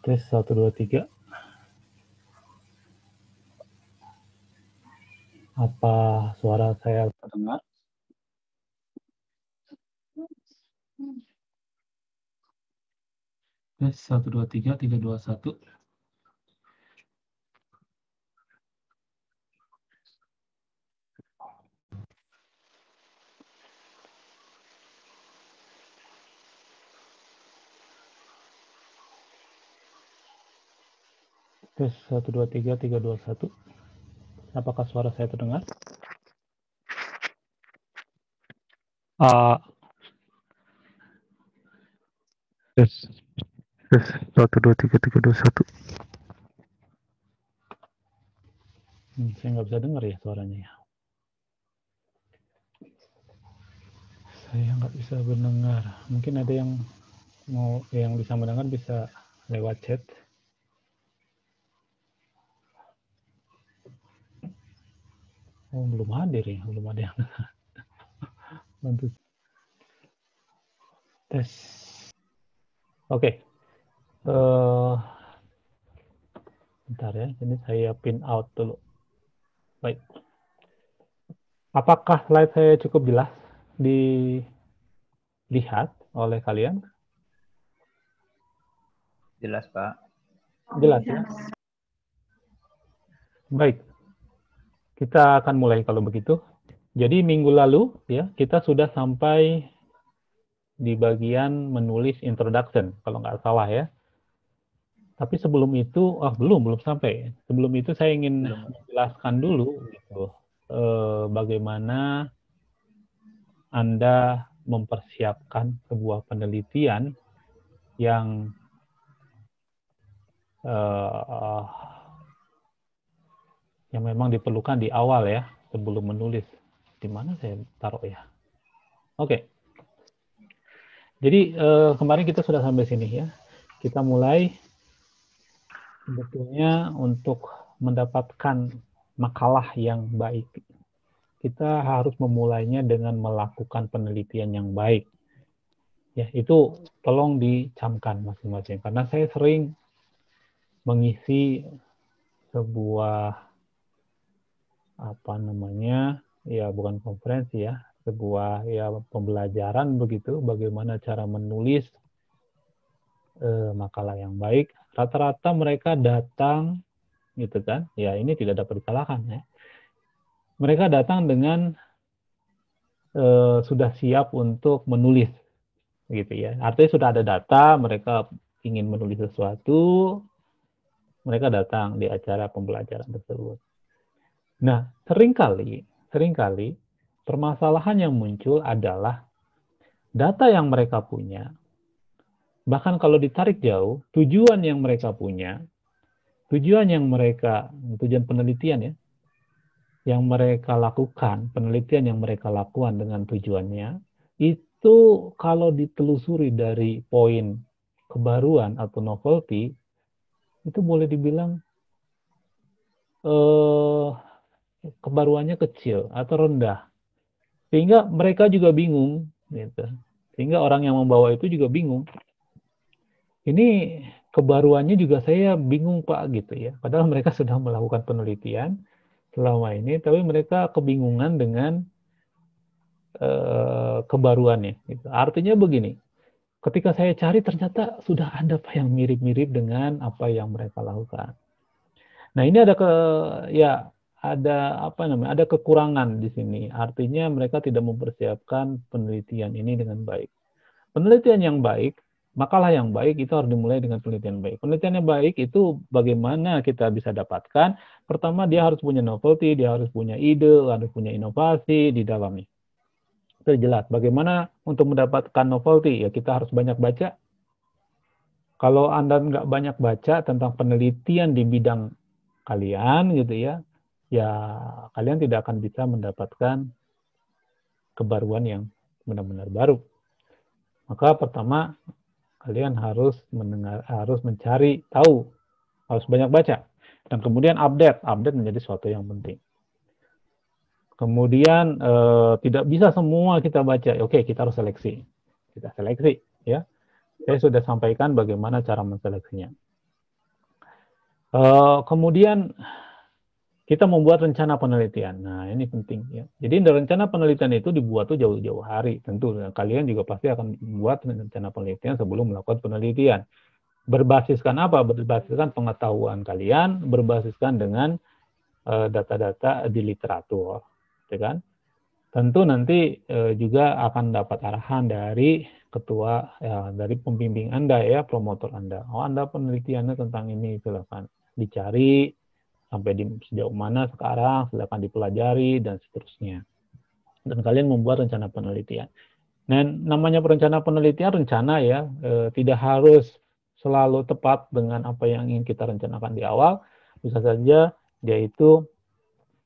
Tes 1, 2, 3. Apa suara saya terdengar? Tes 1, 2, 3, 3, 2, 1. Tes 1, 2, 3, 3, 2, 1. Apakah suara saya terdengar? Tes 1, 2, 3, 3, 2, 1. Saya nggak bisa dengar ya suaranya ya. Saya nggak bisa mendengar. Mungkin ada yang bisa mendengar bisa lewat chat. Oh, belum hadir ya, belum ada yang bantu. Tes. Oke. Bentar ya, ini saya pin out dulu. Baik. Apakah slide saya cukup jelas dilihat oleh kalian? Jelas, Pak. Jelas ya? Baik. Kita akan mulai kalau begitu. Jadi minggu lalu ya kita sudah sampai di bagian menulis introduction kalau nggak salah ya. Tapi sebelum itu, belum sampai. Sebelum itu saya ingin menjelaskan dulu gitu, bagaimana Anda mempersiapkan sebuah penelitian yang memang diperlukan di awal ya, sebelum menulis. Di mana saya taruh ya? Oke. Jadi kemarin kita sudah sampai sini ya. Kita mulai sebetulnya untuk mendapatkan makalah yang baik. Kita harus memulainya dengan melakukan penelitian yang baik. Ya, itu tolong dicamkan masing-masing. Karena saya sering mengisi sebuah bukan konferensi ya, sebuah pembelajaran begitu, bagaimana cara menulis makalah yang baik. Rata-rata mereka datang gitu kan, ya ini tidak dapat disalahkan ya. Mereka datang dengan sudah siap untuk menulis gitu ya. Artinya sudah ada data, mereka ingin menulis sesuatu, mereka datang di acara pembelajaran tersebut. Nah, seringkali permasalahan yang muncul adalah data yang mereka punya, bahkan kalau ditarik jauh, tujuan penelitian ya, yang mereka lakukan, penelitian yang mereka lakukan dengan tujuannya, itu kalau ditelusuri dari poin kebaruan atau novelty, itu boleh dibilang kebaruannya kecil atau rendah. Sehingga mereka juga bingung. Gitu. Sehingga orang yang membawa itu juga bingung. Ini kebaruannya juga saya bingung Pak gitu ya. Padahal mereka sudah melakukan penelitian selama ini, tapi mereka kebingungan dengan kebaruannya. Gitu. Artinya begini, ketika saya cari ternyata sudah ada Pak yang mirip-mirip dengan apa yang mereka lakukan. Nah ini ada kekurangan di sini. Artinya mereka tidak mempersiapkan penelitian ini dengan baik. Penelitian yang baik, makalah yang baik itu harus dimulai dengan penelitian baik. Penelitian yang baik itu bagaimana kita bisa dapatkan. Pertama dia harus punya novelty, dia harus punya ide, harus punya inovasi di dalamnya. Itu jelas. Bagaimana untuk mendapatkan novelty? Ya kita harus banyak baca. Kalau Anda nggak banyak baca tentang penelitian di bidang kalian gitu ya kalian tidak akan bisa mendapatkan kebaruan yang benar-benar baru. Maka pertama kalian harus mencari tahu, harus banyak baca, dan kemudian update menjadi sesuatu yang penting. Kemudian tidak bisa semua kita baca, oke kita harus seleksi ya. Saya sudah sampaikan bagaimana cara menseleksinya. Kemudian kita membuat rencana penelitian. Nah, ini penting ya. Jadi rencana penelitian itu dibuat tuh jauh-jauh hari. Tentu kalian juga pasti akan membuat rencana penelitian sebelum melakukan penelitian. Berbasiskan apa? Berbasiskan pengetahuan kalian, berbasiskan dengan data-data di literatur, ya kan? Tentu nanti juga akan dapat arahan dari ketua, ya, dari pembimbing Anda ya, promotor Anda. Oh, Anda penelitiannya tentang ini, silakan dicari sampai di sejauh mana sekarang, silakan dipelajari dan seterusnya. Dan kalian membuat rencana penelitian. Dan namanya perencana penelitian, rencana ya, tidak harus selalu tepat dengan apa yang ingin kita rencanakan di awal. Bisa saja dia itu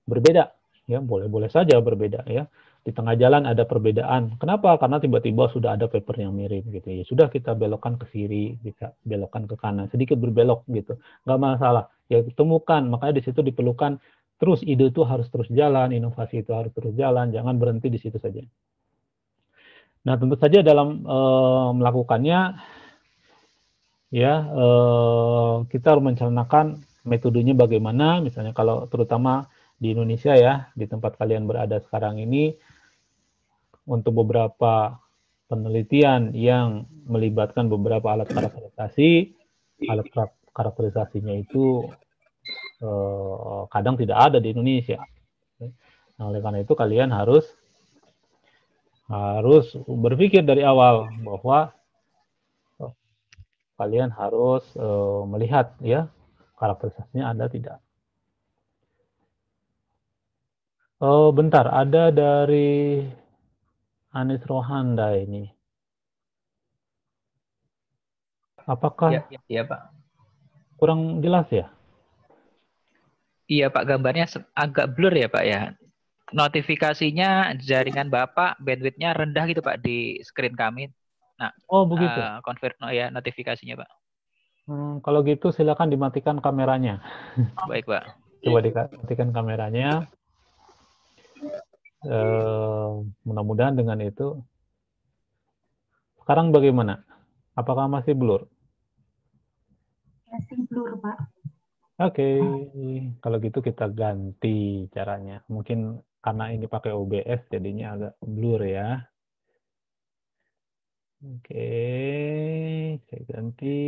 berbeda, ya boleh-boleh saja berbeda ya. Di tengah jalan ada perbedaan. Kenapa? Karena tiba-tiba sudah ada paper yang mirip gitu ya. Sudah kita belokkan ke kiri, kita belokkan ke kanan, sedikit berbelok gitu. Nggak masalah. Ya temukan, makanya di situ diperlukan terus ide itu harus terus jalan, inovasi itu harus terus jalan, jangan berhenti di situ saja. Nah, tentu saja dalam melakukannya ya kita harus merencanakan metodenya bagaimana, misalnya kalau terutama di Indonesia ya, di tempat kalian berada sekarang ini, untuk beberapa penelitian yang melibatkan beberapa alat karakterisasi, alat karakterisasinya itu kadang tidak ada di Indonesia. Nah, oleh karena itu kalian harus berpikir dari awal bahwa kalian harus melihat ya karakterisasinya ada tidak. Oh, bentar, ada dari Anis Rohanda ini. Apakah Iya, Pak. kurang jelas ya? Iya, Pak, gambarnya agak blur ya, Pak ya. Notifikasinya jaringan Bapak bandwidth-nya rendah gitu, Pak, di screen kami. Nah, Oh, begitu. ya notifikasinya, Pak. Kalau gitu silakan dimatikan kameranya. Baik, Pak. Coba dimatikan kameranya. Mudah-mudahan dengan itu. Sekarang bagaimana? Apakah masih blur? Masih blur, Pak. Oke, kalau gitu kita ganti caranya. Mungkin karena ini pakai OBS jadinya agak blur ya. Oke, saya ganti.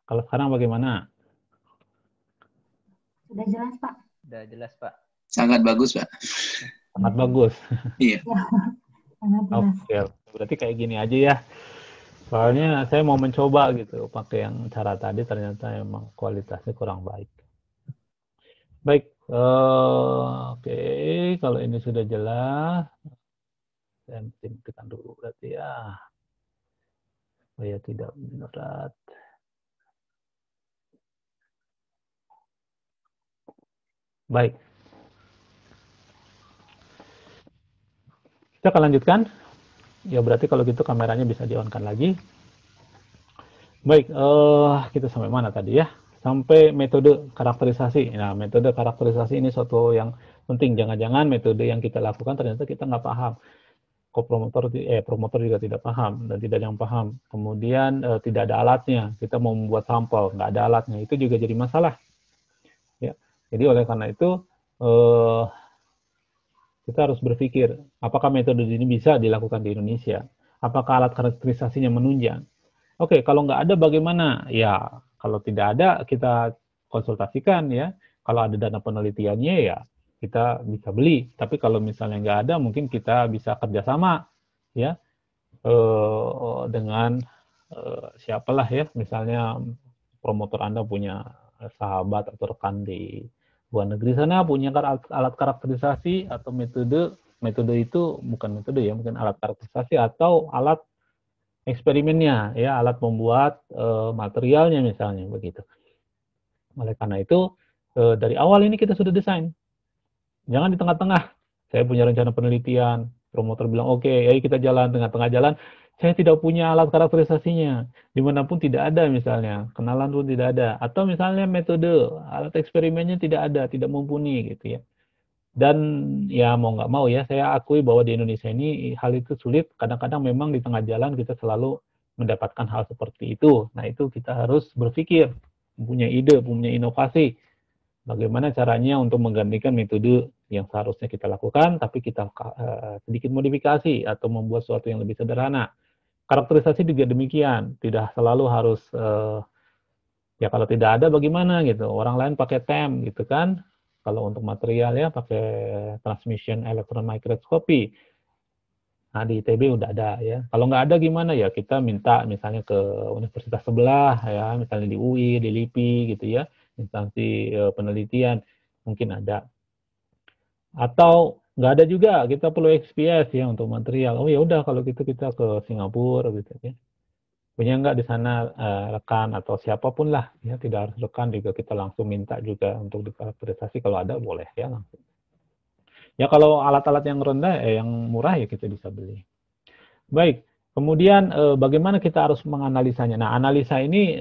Kalau sekarang bagaimana? Sudah jelas, Pak. Sudah jelas, Pak. Sangat bagus, Pak. Sangat bagus. Iya. Sangat jelas. Oke, berarti kayak gini aja ya. Soalnya saya mau mencoba gitu, pakai yang cara tadi ternyata emang kualitasnya kurang baik. Baik, oke, kalau ini sudah jelas, saya tekan dulu berarti ya, supaya tidak berat. Baik, kita akan lanjutkan. Ya berarti kalau gitu kameranya bisa di-on-kan lagi. Baik, kita sampai mana tadi ya? Sampai metode karakterisasi. Nah, metode karakterisasi ini suatu yang penting. Jangan-jangan metode yang kita lakukan ternyata kita nggak paham. Promotor juga tidak paham dan tidak ada yang paham. Kemudian tidak ada alatnya. Kita mau membuat sampel, nggak ada alatnya. Itu juga jadi masalah. Ya. Jadi oleh karena itu kita harus berpikir, apakah metode ini bisa dilakukan di Indonesia? Apakah alat karakterisasinya menunjang? Oke, kalau nggak ada bagaimana? Ya, kalau tidak ada kita konsultasikan ya. Kalau ada dana penelitiannya ya kita bisa beli. Tapi kalau misalnya nggak ada, mungkin kita bisa kerjasama ya dengan siapalah ya. Misalnya promotor Anda punya sahabat atau rekan di luar negeri sana punya alat karakterisasi atau metode itu bukan metode ya, mungkin alat karakterisasi atau alat eksperimennya ya, alat membuat materialnya misalnya begitu. Oleh karena itu dari awal ini kita sudah desain, jangan di tengah-tengah. Saya punya rencana penelitian, promotor bilang oke, ayo kita jalan, tengah-tengah jalan saya tidak punya alat karakterisasinya, dimanapun tidak ada misalnya, kenalan pun tidak ada, atau misalnya metode alat eksperimennya tidak ada, tidak mumpuni gitu ya. Dan ya mau nggak mau ya, saya akui bahwa di Indonesia ini hal itu sulit. Kadang-kadang memang di tengah jalan kita selalu mendapatkan hal seperti itu. Nah itu kita harus berpikir, punya ide, punya inovasi. Bagaimana caranya untuk menggantikan metode yang seharusnya kita lakukan, tapi kita sedikit modifikasi atau membuat sesuatu yang lebih sederhana. Karakterisasi juga demikian, tidak selalu harus ya kalau tidak ada bagaimana gitu. Orang lain pakai TEM gitu kan. Kalau untuk material ya pakai transmission electron microscopy. Nah di ITB udah ada ya. Kalau nggak ada gimana ya kita minta misalnya ke universitas sebelah ya, misalnya di UI, di LIPI gitu ya, instansi penelitian mungkin ada. Atau nggak ada juga kita perlu XPS ya untuk material. Oh ya udah kalau gitu kita ke Singapura gitu ya. Punya nggak di sana rekan atau siapapun lah ya, tidak harus rekan juga, kita langsung minta juga untuk dikarakterisasi, kalau ada boleh ya langsung. Ya kalau alat-alat yang rendah yang murah ya kita bisa beli. Baik, kemudian bagaimana kita harus menganalisanya? Nah, analisa ini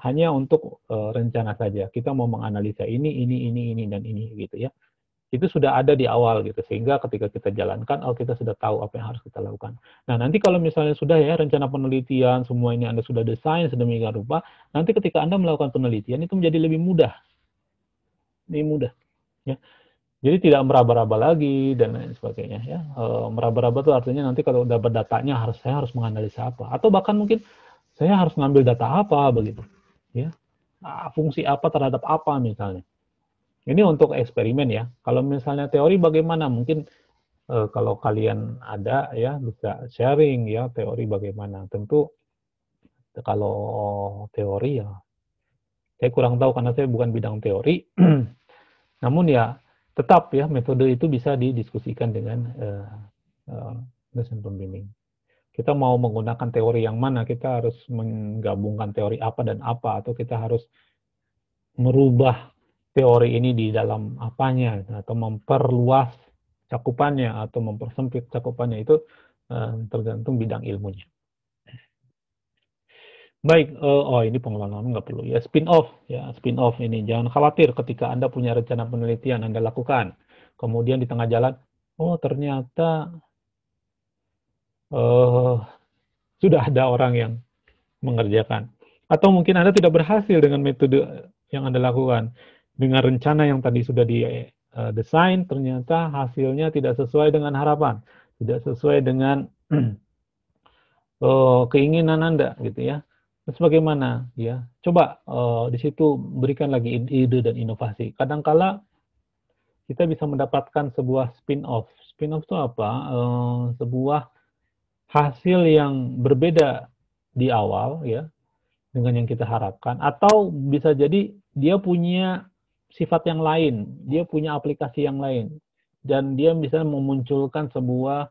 hanya untuk rencana saja. Kita mau menganalisa ini dan ini gitu ya. Itu sudah ada di awal gitu, sehingga ketika kita jalankan, oh kita sudah tahu apa yang harus kita lakukan. Nah nanti kalau misalnya sudah ya rencana penelitian, semua ini Anda sudah desain sedemikian rupa, nanti ketika Anda melakukan penelitian itu menjadi lebih mudah, ya. Jadi tidak meraba-raba lagi dan lain sebagainya ya. Meraba-raba itu artinya nanti kalau dapat datanya saya harus menganalisa apa, atau bahkan mungkin saya harus ngambil data apa begitu, ya. Fungsi apa terhadap apa misalnya. Ini untuk eksperimen ya. Kalau misalnya teori bagaimana? Mungkin kalau kalian ada ya bisa sharing ya teori bagaimana. Tentu kalau teori ya saya kurang tahu karena saya bukan bidang teori. Namun ya tetap ya metode itu bisa didiskusikan dengan dosen pembimbing. Kita mau menggunakan teori yang mana? Kita harus menggabungkan teori apa dan apa, atau kita harus merubah teori ini di dalam apanya, atau memperluas cakupannya atau mempersempit cakupannya, itu tergantung bidang ilmunya. Baik, oh ini pengelolaan nggak perlu ya, spin-off ini jangan khawatir ketika Anda punya rencana penelitian Anda lakukan, kemudian di tengah jalan, oh ternyata sudah ada orang yang mengerjakan, atau mungkin Anda tidak berhasil dengan metode yang Anda lakukan, dengan rencana yang tadi sudah didesain, ternyata hasilnya tidak sesuai dengan harapan, tidak sesuai dengan keinginan Anda gitu ya. Terus bagaimana ya? Coba di situ berikan lagi ide dan inovasi. Kadangkala kita bisa mendapatkan sebuah spin-off. Spin-off itu apa? Sebuah hasil yang berbeda di awal ya dengan yang kita harapkan, atau bisa jadi dia punya sifat yang lain, dia punya aplikasi yang lain, dan dia bisa memunculkan sebuah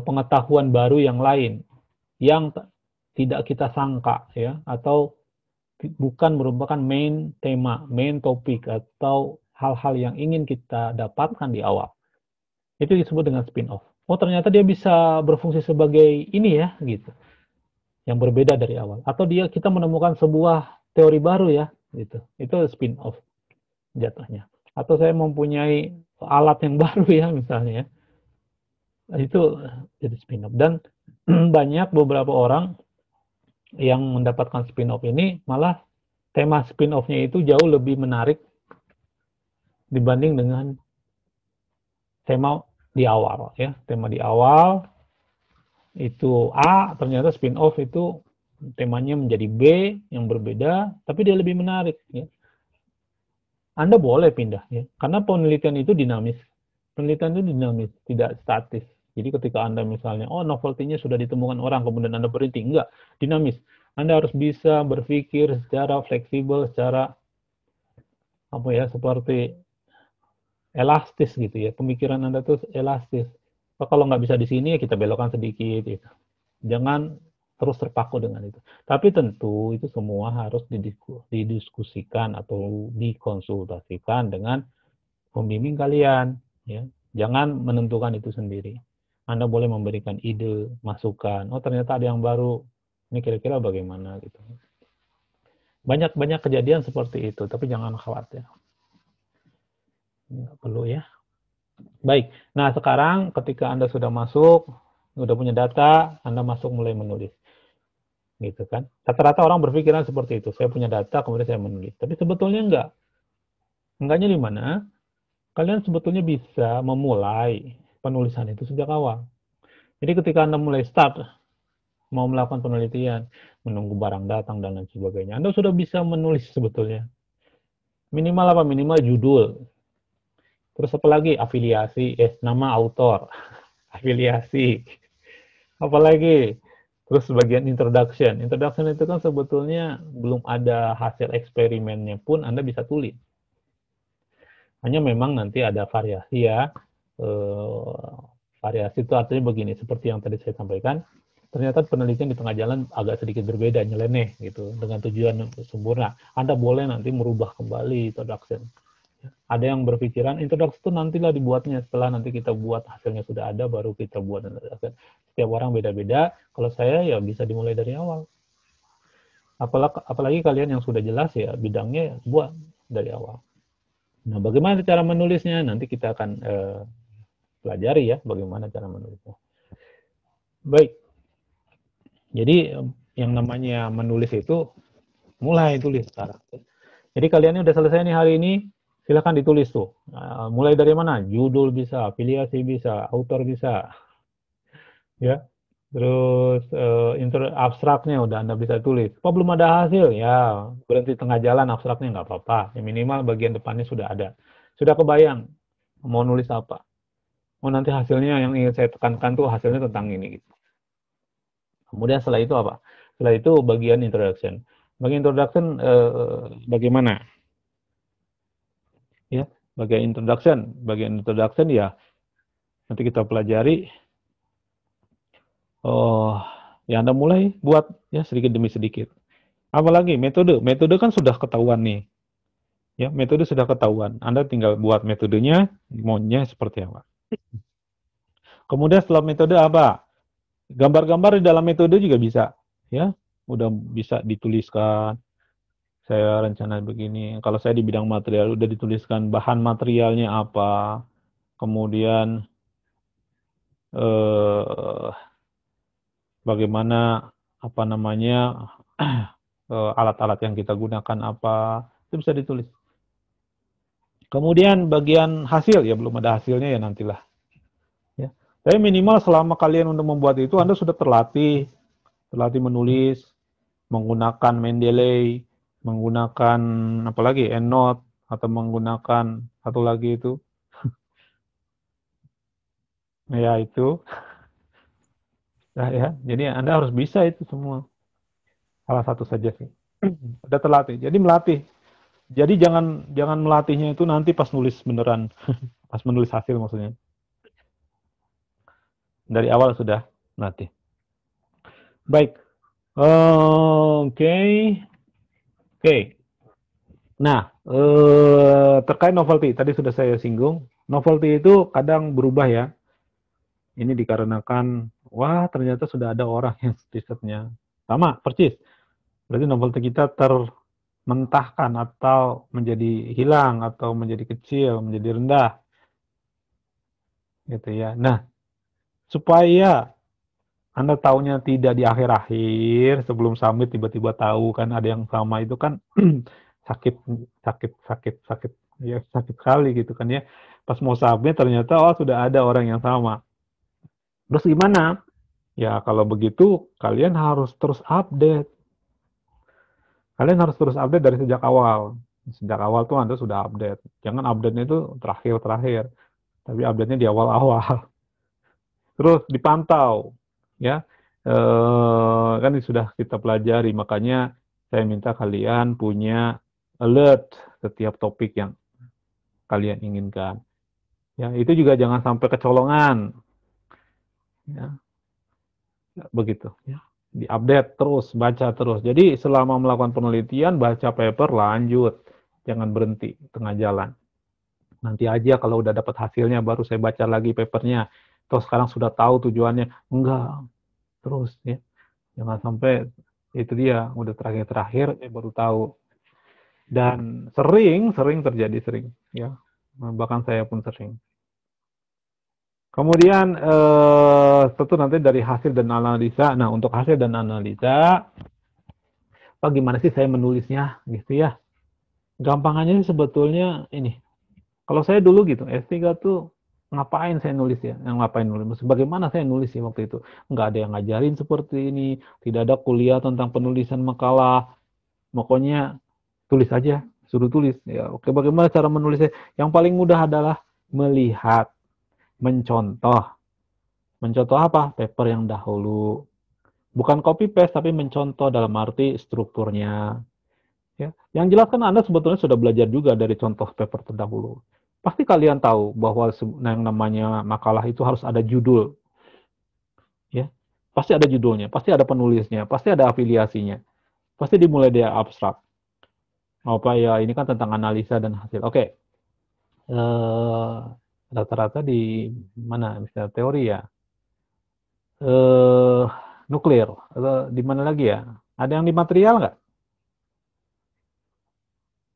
pengetahuan baru yang lain yang tidak kita sangka ya, atau bukan merupakan main tema, main topik, atau hal-hal yang ingin kita dapatkan di awal. Itu disebut dengan spin-off. Oh ternyata dia bisa berfungsi sebagai ini ya gitu, yang berbeda dari awal. Atau kita menemukan sebuah teori baru ya gitu. Itu spin-off jatuhnya. Atau saya mempunyai alat yang baru ya misalnya ya. Itu jadi spin-off. Dan banyak beberapa orang yang mendapatkan spin-off ini, malah tema spin-off-nya itu jauh lebih menarik dibanding dengan tema di awal ya. Tema di awal itu A, ternyata spin-off itu temanya menjadi B yang berbeda, tapi dia lebih menarik ya. Anda boleh pindah ya, karena penelitian itu dinamis. Penelitian itu dinamis, tidak statis. Jadi ketika Anda misalnya, oh novelty-nya sudah ditemukan orang, kemudian Anda berhenti, enggak, dinamis. Anda harus bisa berpikir secara fleksibel, secara apa ya, seperti elastis gitu ya. Pemikiran Anda tuh elastis. Kalau nggak bisa di sini ya kita belokkan sedikit gitu. Jangan terus terpaku dengan itu. Tapi tentu itu semua harus didiskusikan atau dikonsultasikan dengan pembimbing kalian ya. Jangan menentukan itu sendiri. Anda boleh memberikan ide, masukan. Oh ternyata ada yang baru. Ini kira-kira bagaimana gitu. Banyak kejadian seperti itu, tapi jangan khawatir. Nggak perlu ya. Baik. Nah, sekarang ketika Anda sudah masuk, sudah punya data, Anda masuk mulai menulis. Gitu kan. Rata-rata orang berpikiran seperti itu. Saya punya data, kemudian saya menulis. Tapi sebetulnya enggak. Enggaknya di mana? Kalian sebetulnya bisa memulai penulisan itu sejak awal. Jadi ketika Anda mulai start, mau melakukan penelitian, menunggu barang datang, dan lain sebagainya, Anda sudah bisa menulis sebetulnya. Minimal apa? Minimal judul. Terus apa lagi? Afiliasi, nama autor, afiliasi. Apalagi? Terus bagian introduction. Introduction itu kan sebetulnya belum ada hasil eksperimennya pun Anda bisa tulis. Hanya memang nanti ada variasi ya. Variasi itu artinya begini, seperti yang tadi saya sampaikan, ternyata penelitian di tengah jalan agak sedikit berbeda, nyeleneh gitu, dengan tujuan sempurna. Anda boleh nanti merubah kembali introduction. Ada yang berpikiran introduction itu nantilah dibuatnya setelah nanti kita buat hasilnya sudah ada baru kita buat introduction. Setiap orang beda-beda. Kalau saya ya bisa dimulai dari awal. Apalagi kalian yang sudah jelas ya bidangnya ya buat dari awal. Nah, bagaimana cara menulisnya? Nanti kita akan pelajari ya bagaimana cara menulisnya. Baik. Jadi yang namanya menulis itu mulai tulis sekarang. Jadi kalian udah selesai nih hari ini, silahkan ditulis tuh. Mulai dari mana? Judul bisa, afiliasi bisa, autor bisa, ya. Terus abstraknya udah Anda bisa tulis. Apa belum ada hasil? Ya berhenti tengah jalan abstraknya nggak apa-apa. Ya, minimal bagian depannya sudah ada. Sudah kebayang mau nulis apa? Oh nanti hasilnya yang ingin saya tekankan tuh hasilnya tentang ini. Gitu. Kemudian setelah itu apa? Setelah itu bagian introduction. Bagian introduction bagaimana? Ya, bagian introduction ya nanti kita pelajari. Oh, ya Anda mulai buat ya sedikit demi sedikit. Apalagi metode kan sudah ketahuan nih. Ya, metode sudah ketahuan. Anda tinggal buat metodenya, maunya seperti apa. Kemudian setelah metode apa? Gambar-gambar di dalam metode juga bisa, ya. Udah bisa dituliskan. Saya rencana begini. Kalau saya di bidang material udah dituliskan bahan materialnya apa. Kemudian bagaimana apa namanya alat-alat yang kita gunakan apa, itu bisa ditulis. Kemudian bagian hasil ya belum ada hasilnya ya nantilah. Ya. Tapi minimal selama kalian untuk membuat itu Anda sudah terlatih menulis menggunakan Mendeley, menggunakan apalagi EndNote atau menggunakan satu lagi itu. Ya itu. Nah, ya, jadi Anda harus bisa itu semua. Salah satu saja sih. Udah terlatih. Jadi melatih. Jadi jangan melatihnya itu nanti pas nulis beneran, pas menulis hasil maksudnya. Dari awal sudah melatih. Baik. Oke. Nah, terkait novelty, tadi sudah saya singgung. Novelty itu kadang berubah ya. Ini dikarenakan, wah ternyata sudah ada orang yang risetnya sama, persis. Berarti novelty kita mentahkan atau menjadi hilang atau menjadi kecil, menjadi rendah. Gitu ya. Nah, supaya Anda tahunya tidak di akhir-akhir sebelum submit tiba-tiba tahu kan ada yang sama itu kan sakit ya sakit sekali gitu kan ya. Pas mau submit ternyata oh sudah ada orang yang sama. Terus gimana? Ya kalau begitu kalian harus terus update. Kalian harus terus update dari sejak awal. Sejak awal tuh Anda sudah update. Jangan update-nya itu terakhir-terakhir. Tapi update-nya di awal-awal. Terus dipantau. Ya, kan sudah kita pelajari. Makanya saya minta kalian punya alert setiap topik yang kalian inginkan. Ya, itu juga jangan sampai kecolongan. Ya, begitu. Ya. Diupdate terus, baca terus. Jadi selama melakukan penelitian, baca paper, lanjut. Jangan berhenti tengah jalan. Nanti aja kalau udah dapat hasilnya, baru saya baca lagi papernya. Terus sekarang sudah tahu tujuannya. Enggak. Terus ya. Jangan sampai itu dia, udah terakhir-terakhir baru tahu. Dan sering terjadi ya. bahkan saya pun sering. Kemudian tentu nanti dari hasil dan analisa. Nah, untuk hasil dan analisa, gimana sih saya menulisnya gitu ya? Gampangannya sih sebetulnya ini. Kalau saya dulu gitu, S3 tuh ngapain saya nulis ya? Yang ngapain nulis? Bagaimana saya nulis ya waktu itu? Nggak ada yang ngajarin seperti ini, tidak ada kuliah tentang penulisan makalah. Pokoknya tulis aja, suruh tulis. Ya, oke, bagaimana cara menulisnya? Yang paling mudah adalah melihat, mencontoh. Mencontoh apa? Paper yang dahulu. Bukan copy paste, tapi mencontoh dalam arti strukturnya. Ya. Yang jelas kan Anda sebetulnya sudah belajar juga dari contoh paper terdahulu. Pasti kalian tahu bahwa yang namanya makalah itu harus ada judul. Ya. Pasti ada judulnya, pasti ada penulisnya, pasti ada afiliasinya. Pasti dimulai dari abstrak. Apa ya, ini kan tentang analisa dan hasil. Oke. Rata-rata di mana? Misalnya teori ya. eh Nuklir atau di mana lagi ya? Ada yang di material nggak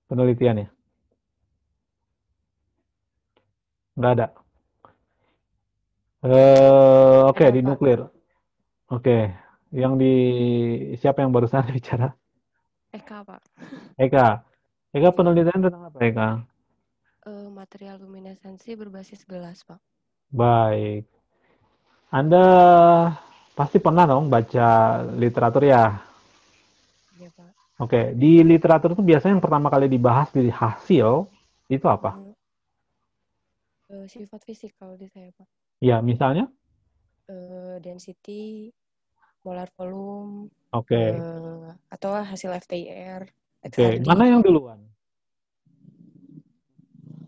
penelitiannya? Nggak ada. Oke, Ada, di Pak. nuklir. Oke, yang di siapa yang barusan bicara? Eka, Pak. Eka. Eka Iya. penelitian tentang apa Eka? Material luminesensi berbasis gelas, Pak. Baik. Anda pasti pernah dong baca literatur ya? Iya, Pak. Oke, di literatur itu biasanya yang pertama kali dibahas di hasil itu apa? Sifat fisik kalau di saya, Pak. Ya, misalnya? Density, molar volume, Oke. atau hasil FTIR, Oke, XRD. mana yang duluan?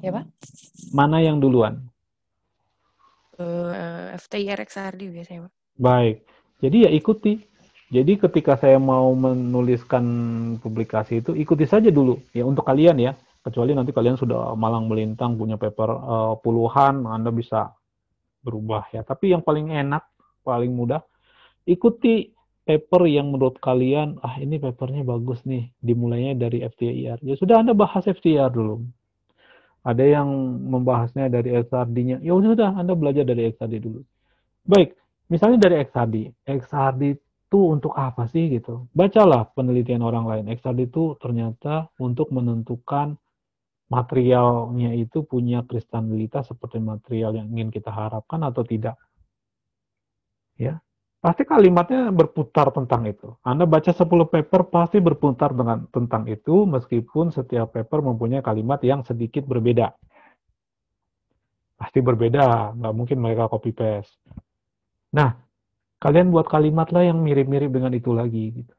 Ya, Pak? Mana yang duluan? FTIR, XRD biasanya, Pak. Baik. Jadi ya ikuti. Jadi ketika saya mau menuliskan publikasi itu ikuti saja dulu ya untuk kalian ya. Kecuali nanti kalian sudah malang melintang punya paper puluhan, Anda bisa berubah ya. Tapi yang paling enak, paling mudah ikuti paper yang menurut kalian ini papernya bagus nih. Dimulainya dari FTIR. Ya sudah Anda bahas FTIR dulu. Ada yang membahasnya dari XRD-nya. Ya sudah Anda belajar dari XRD dulu. Baik, misalnya dari XRD. XRD itu untuk apa sih gitu? Bacalah penelitian orang lain. XRD itu ternyata untuk menentukan materialnya itu punya kristalitas seperti material yang ingin kita harapkan atau tidak. Ya. Pasti kalimatnya berputar tentang itu. Anda baca 10 paper pasti berputar tentang itu meskipun setiap paper mempunyai kalimat yang sedikit berbeda. Pasti berbeda, nggak mungkin mereka copy paste. Nah, kalian buat kalimat lah yang mirip-mirip dengan itu lagi. Gitu.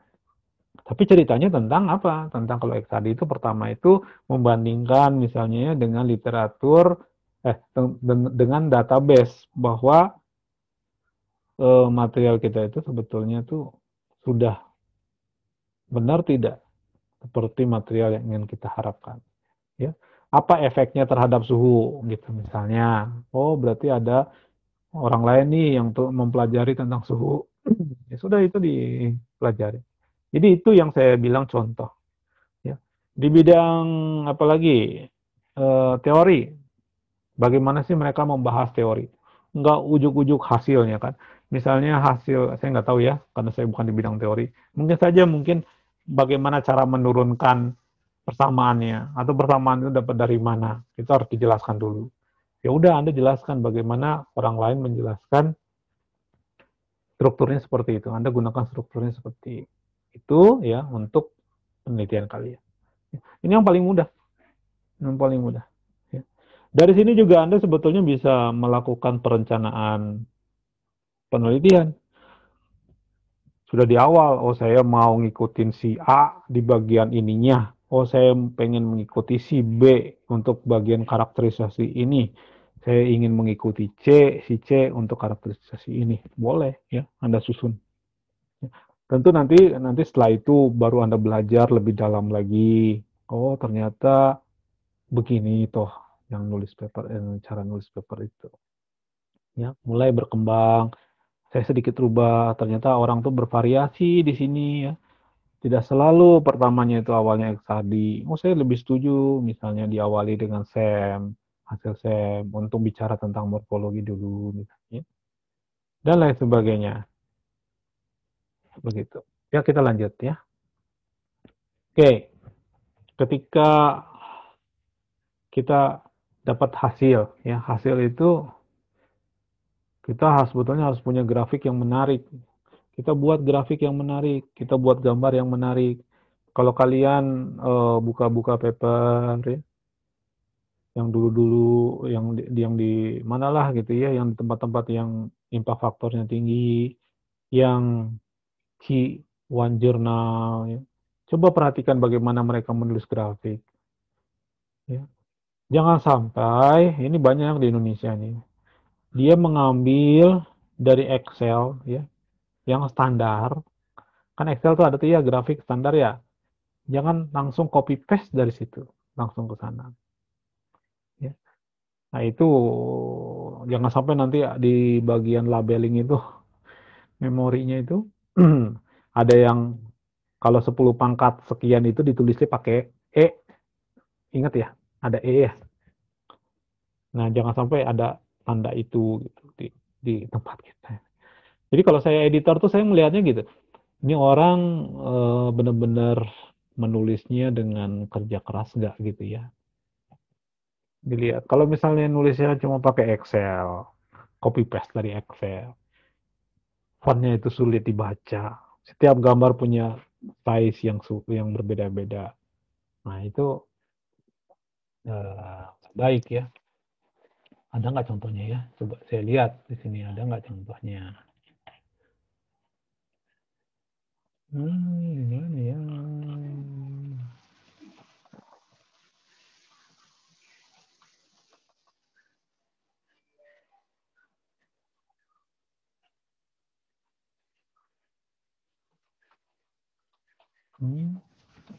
Tapi ceritanya tentang apa? Tentang kalau XRD itu pertama itu membandingkan misalnya dengan literatur, dengan database bahwa material kita itu sebetulnya tuh sudah benar tidak seperti material yang ingin kita harapkan. Ya. Apa efeknya terhadap suhu gitu misalnya. Oh berarti ada orang lain nih yang mempelajari tentang suhu. Ya sudah itu dipelajari. Jadi itu yang saya bilang contoh. Ya. Di bidang apalagi teori, bagaimana sih mereka membahas teori? Nggak ujuk-ujuk hasilnya kan. Misalnya hasil, saya nggak tahu ya, karena saya bukan di bidang teori. Mungkin bagaimana cara menurunkan persamaannya, atau persamaan itu dapat dari mana. Itu harus dijelaskan dulu. Ya udah Anda jelaskan bagaimana orang lain menjelaskan strukturnya seperti itu. Anda gunakan strukturnya seperti itu ya untuk penelitian kalian. Ini yang paling mudah. Yang paling mudah. Ya. Dari sini juga Anda sebetulnya bisa melakukan perencanaan penelitian. Sudah di awal, oh saya mau ngikutin si A di bagian ininya. Oh saya pengen mengikuti si B untuk bagian karakterisasi ini. Saya ingin mengikuti si C untuk karakterisasi ini. Boleh ya, Anda susun. Tentu nanti setelah itu baru Anda belajar lebih dalam lagi. Oh ternyata begini toh yang nulis paper, cara nulis paper itu. Ya, mulai berkembang. Saya sedikit rubah. Ternyata orang tuh bervariasi di sini ya. Tidak selalu pertamanya itu awalnya XRD. Oh saya lebih setuju misalnya diawali dengan SEM. hasil SEM untuk bicara tentang morfologi dulu, gitu, ya. Dan lain sebagainya. Begitu. Ya, kita lanjut ya. Oke, ketika kita dapat hasil, ya, hasil itu kita sebetulnya harus punya grafik yang menarik. Kita buat grafik yang menarik, kita buat gambar yang menarik. Kalau kalian buka-buka paper, ya, yang dulu-dulu, yang di manalah gitu ya, yang di tempat-tempat yang impact faktornya tinggi, yang Q1 Journal, ya. Coba perhatikan bagaimana mereka menulis grafik. Ya. Jangan sampai, ini banyak di Indonesia nih, dia mengambil dari Excel, ya, yang standar. Kan Excel tuh ada tuh ya grafik standar ya. Jangan langsung copy paste dari situ, langsung ke sana. Ya. Nah itu jangan sampai nanti di bagian labeling itu, memorinya itu ada yang kalau 10 pangkat sekian itu ditulisnya pakai E. Ingat ya, ada E ya. Nah, jangan sampai ada tanda itu gitu di tempat kita. Jadi kalau saya editor tuh saya melihatnya gitu. Ini orang benar-benar menulisnya dengan kerja keras nggak gitu ya. Dilihat. Kalau misalnya nulisnya cuma pakai Excel, copy paste dari Excel, fontnya itu sulit dibaca. Setiap gambar punya size yang berbeda-beda. Nah itu baik ya. Ada nggak contohnya ya? Coba saya lihat di sini ada nggak contohnya? Gimana ya?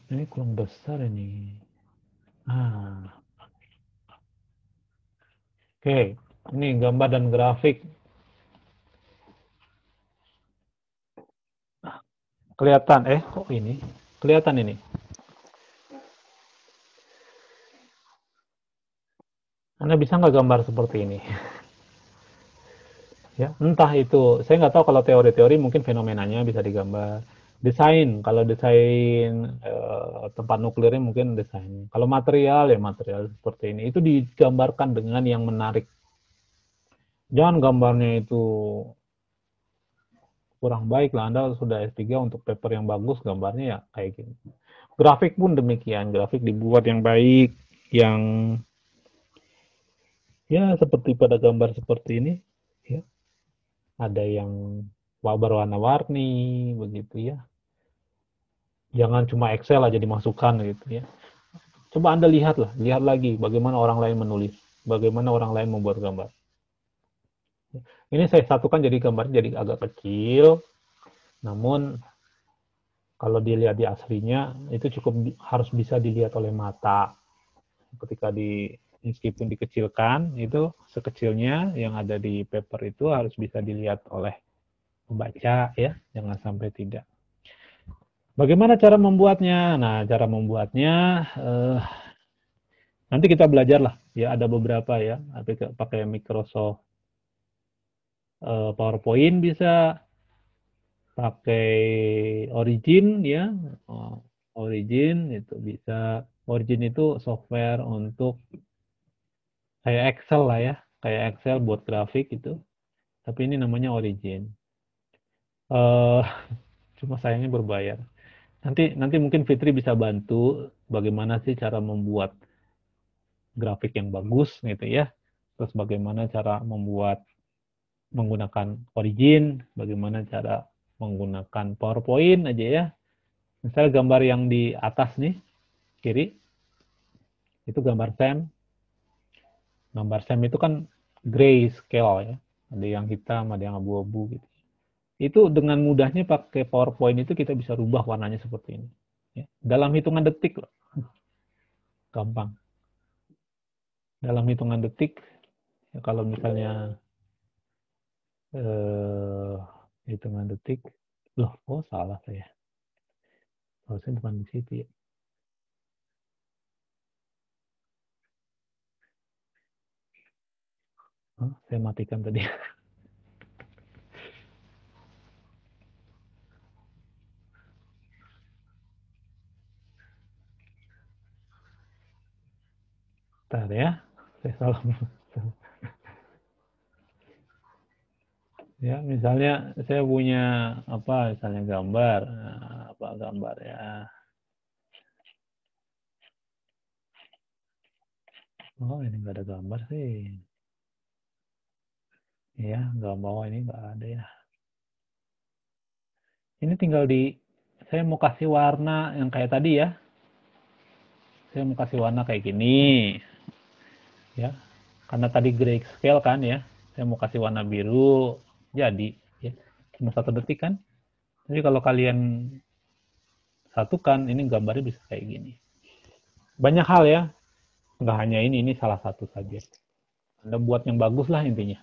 Ini kurang besar ini. Oke. Ini gambar dan grafik. Kelihatan, kok ini? Kelihatan ini. Anda bisa nggak gambar seperti ini? Ya, entah itu. Saya nggak tahu kalau teori-teori mungkin fenomenanya bisa digambar. Desain, kalau desain tempat nuklirnya mungkin desain. Kalau material ya material seperti ini. Itu digambarkan dengan yang menarik. Jangan gambarnya itu kurang baik lah. Anda sudah S3 untuk paper yang bagus, gambarnya ya kayak gini. Grafik pun demikian. Grafik dibuat yang baik, yang ya seperti pada gambar seperti ini. Ya. Ada yang berwarna-warni, begitu ya. Jangan cuma Excel aja dimasukkan gitu ya. Coba Anda lihat lagi bagaimana orang lain menulis, bagaimana orang lain membuat gambar. Ini saya satukan jadi gambarnya jadi agak kecil, namun kalau dilihat di aslinya itu cukup harus bisa dilihat oleh mata. Ketika meskipun dikecilkan itu sekecilnya yang ada di paper itu harus bisa dilihat oleh pembaca ya, jangan sampai tidak. Bagaimana cara membuatnya? Nah, cara membuatnya nanti kita belajar lah ya, ada beberapa ya, pakai Microsoft PowerPoint bisa, pakai Origin ya. Origin itu bisa. Origin itu software untuk kayak Excel lah ya, kayak Excel buat grafik itu. Tapi ini namanya Origin. Cuma sayangnya berbayar. Nanti mungkin Fitri bisa bantu bagaimana sih cara membuat grafik yang bagus gitu ya. Terus bagaimana cara menggunakan Origin, bagaimana cara menggunakan PowerPoint aja ya. Misalnya gambar yang di atas nih, kiri, itu gambar SEM. Gambar SEM itu kan gray scale ya. Ada yang hitam, ada yang abu-abu gitu. Itu dengan mudahnya pakai PowerPoint itu kita bisa rubah warnanya seperti ini. Ya. Dalam hitungan detik loh. Gampang. Dalam hitungan detik, ya kalau misalnya hitungan detik, loh, salah saya. Harusnya bukan di situ ya. Oh, saya matikan tadi. Bentar ya, saya salah. Ya, misalnya saya punya apa, misalnya gambar, nah, apa gambar ya? Oh, ini nggak ada gambar sih. Ya, nggak mau, ini nggak ada ya. Ini tinggal saya mau kasih warna yang kayak tadi ya. Saya mau kasih warna kayak gini, ya. Karena tadi grayscale kan ya. Saya mau kasih warna biru, jadi ya. Cuma 1 detik kan. Jadi kalau kalian satukan, ini gambarnya bisa kayak gini. Banyak hal ya, nggak hanya ini salah satu saja. Anda buat yang bagus lah intinya.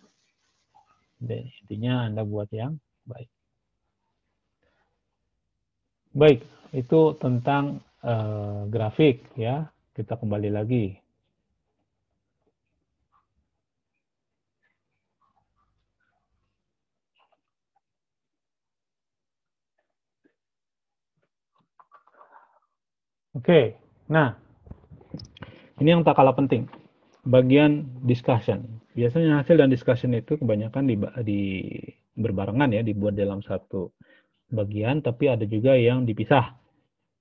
Intinya Anda buat yang baik. Baik, itu tentang grafik ya. Kita kembali lagi. Oke, nah ini yang tak kalah penting. Bagian discussion. Biasanya hasil dan discussion itu kebanyakan di berbarengan ya, dibuat dalam satu bagian, tapi ada juga yang dipisah.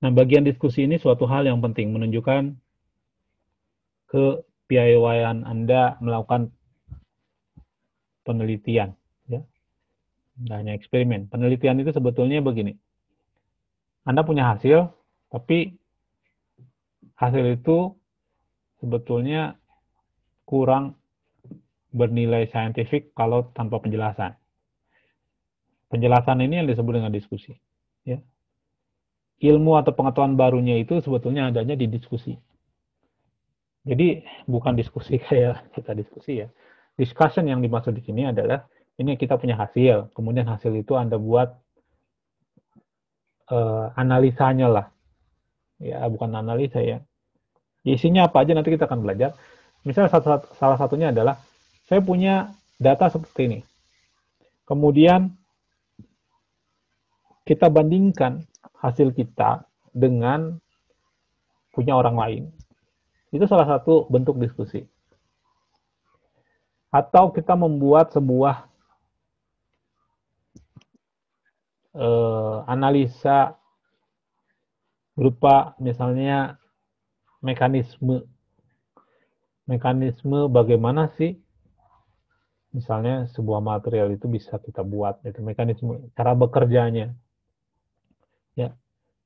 Nah, bagian diskusi ini suatu hal yang penting, menunjukkan kepiawaian Anda melakukan penelitian. Ya. Nggak hanya eksperimen. Penelitian itu sebetulnya begini. Anda punya hasil, tapi hasil itu sebetulnya kurang bernilai saintifik kalau tanpa penjelasan. Penjelasan ini yang disebut dengan diskusi. Ya. Ilmu atau pengetahuan barunya itu sebetulnya adanya di diskusi. Jadi bukan diskusi kayak kita diskusi ya. Discussion yang dimaksud di sini adalah ini kita punya hasil, kemudian hasil itu Anda buat analisanya lah. Ya, bukan analisa ya. Isinya apa aja nanti kita akan belajar. Misalnya salah satunya adalah saya punya data seperti ini. Kemudian kita bandingkan hasil kita dengan punya orang lain. Itu salah satu bentuk diskusi. Atau kita membuat sebuah analisa berupa misalnya mekanisme bagaimana sih misalnya sebuah material itu bisa kita buat, itu mekanisme cara bekerjanya ya.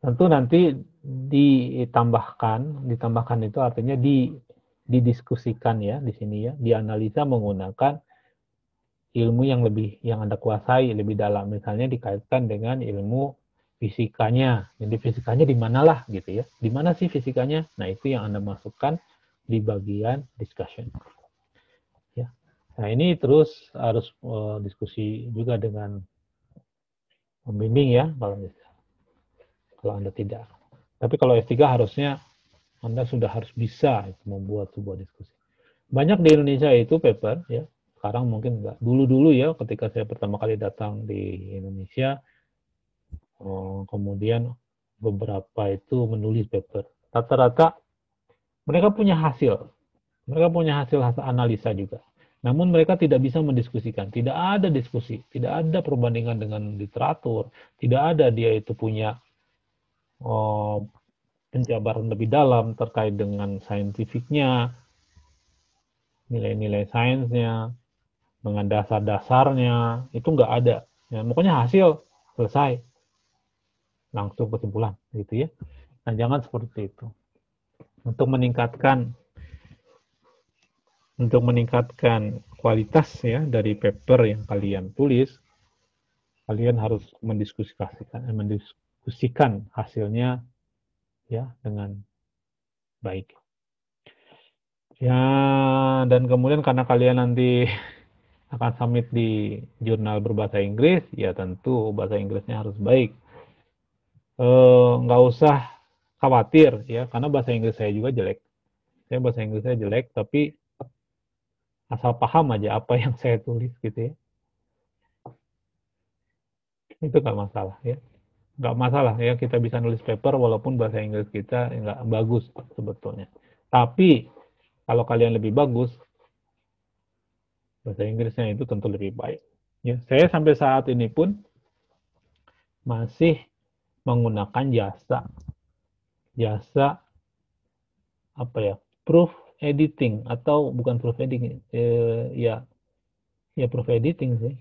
Tentu nanti ditambahkan itu artinya didiskusikan ya di sini ya, dianalisa menggunakan ilmu yang Anda kuasai lebih dalam, misalnya dikaitkan dengan ilmu fisikanya. Jadi fisikanya di manalah gitu ya. Di mana sih fisikanya? Nah, itu yang Anda masukkan di bagian discussion. Ya. Nah, ini terus harus diskusi juga dengan pembimbing ya kalau Anda tidak. Tapi kalau S3 harusnya Anda sudah harus bisa membuat sebuah diskusi. Banyak di Indonesia itu paper ya. Sekarang mungkin enggak. Dulu-dulu ya ketika saya pertama kali datang di Indonesia, kemudian beberapa itu menulis paper. Rata-rata mereka punya hasil. Mereka punya hasil analisa juga. Namun mereka tidak bisa mendiskusikan. Tidak ada diskusi. Tidak ada perbandingan dengan literatur. Tidak ada dia itu punya penjabaran lebih dalam terkait dengan saintifiknya, nilai-nilai sainsnya, dengan dasar-dasarnya. Itu nggak ada. Ya, pokoknya hasil, selesai. Langsung kesimpulan. Gitu ya. Nah, jangan seperti itu. Untuk meningkatkan kualitas ya dari paper yang kalian tulis, kalian harus mendiskusikan hasilnya ya dengan baik. Ya, dan kemudian karena kalian nanti akan submit di jurnal berbahasa Inggris, ya tentu bahasa Inggrisnya harus baik. Nggak usah khawatir ya, karena bahasa Inggris saya juga jelek. Saya bahasa Inggris saya jelek, tapi Asal paham aja apa yang saya tulis gitu ya. Itu nggak masalah ya. Nggak masalah ya kita bisa nulis paper walaupun bahasa Inggris kita nggak bagus sebetulnya. Tapi kalau kalian lebih bagus, bahasa Inggrisnya itu tentu lebih baik. Ya, saya sampai saat ini pun masih menggunakan jasa apa ya, proof editing atau bukan proof editing, ya proof editing sih.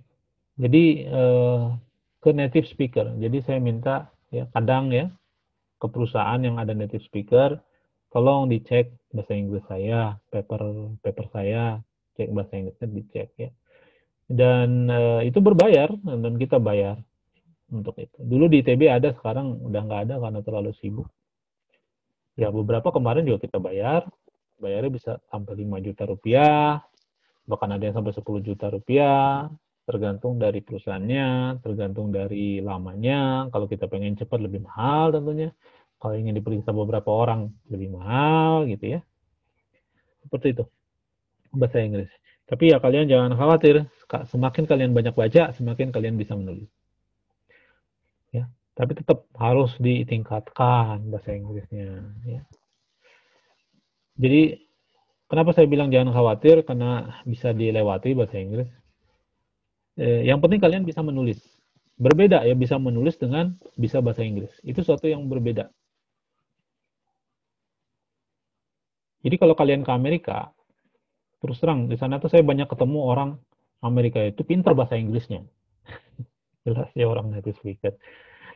Jadi ke native speaker. Jadi saya minta ya kadang ya ke perusahaan yang ada native speaker, tolong dicek bahasa Inggris saya, paper saya, cek bahasa Inggrisnya dicek ya. Dan itu berbayar dan kita bayar untuk itu. Dulu di ITB ada, sekarang udah nggak ada karena terlalu sibuk. Ya beberapa kemarin juga kita bayarnya bisa sampai 5 juta rupiah, bahkan ada yang sampai 10 juta rupiah, tergantung dari perusahaannya, tergantung dari lamanya. Kalau kita pengen cepat lebih mahal tentunya. Kalau ingin diperiksa beberapa orang lebih mahal gitu ya. Seperti itu bahasa Inggris. Tapi ya kalian jangan khawatir, semakin kalian banyak baca, semakin kalian bisa menulis. Ya, tapi tetap harus ditingkatkan bahasa Inggrisnya. Ya. Jadi kenapa saya bilang jangan khawatir, karena bisa dilewati bahasa Inggris. Yang penting kalian bisa menulis. Berbeda ya, bisa menulis dengan bisa bahasa Inggris. Itu suatu yang berbeda. Jadi kalau kalian ke Amerika, terus terang di sana tuh saya banyak ketemu orang Amerika itu pintar bahasa Inggrisnya. Jelas ya orang native speaker.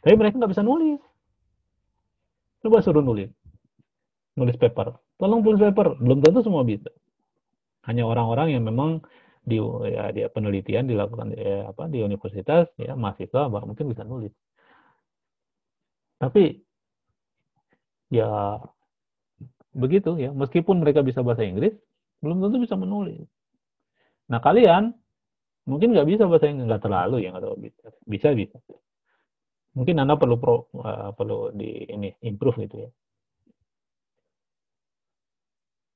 Tapi mereka nggak bisa nulis. Coba suruh nulis paper. Tolong tulis paper. Belum tentu semua bisa. Hanya orang-orang yang memang dia penelitian dilakukan di universitas ya, mahasiswa mungkin bisa nulis. Tapi ya begitu ya, meskipun mereka bisa bahasa Inggris, belum tentu bisa menulis. Nah kalian mungkin nggak bisa bahasa Inggris, nggak terlalu ya, nggak terlalu bisa. Mungkin Anda perlu improve gitu ya.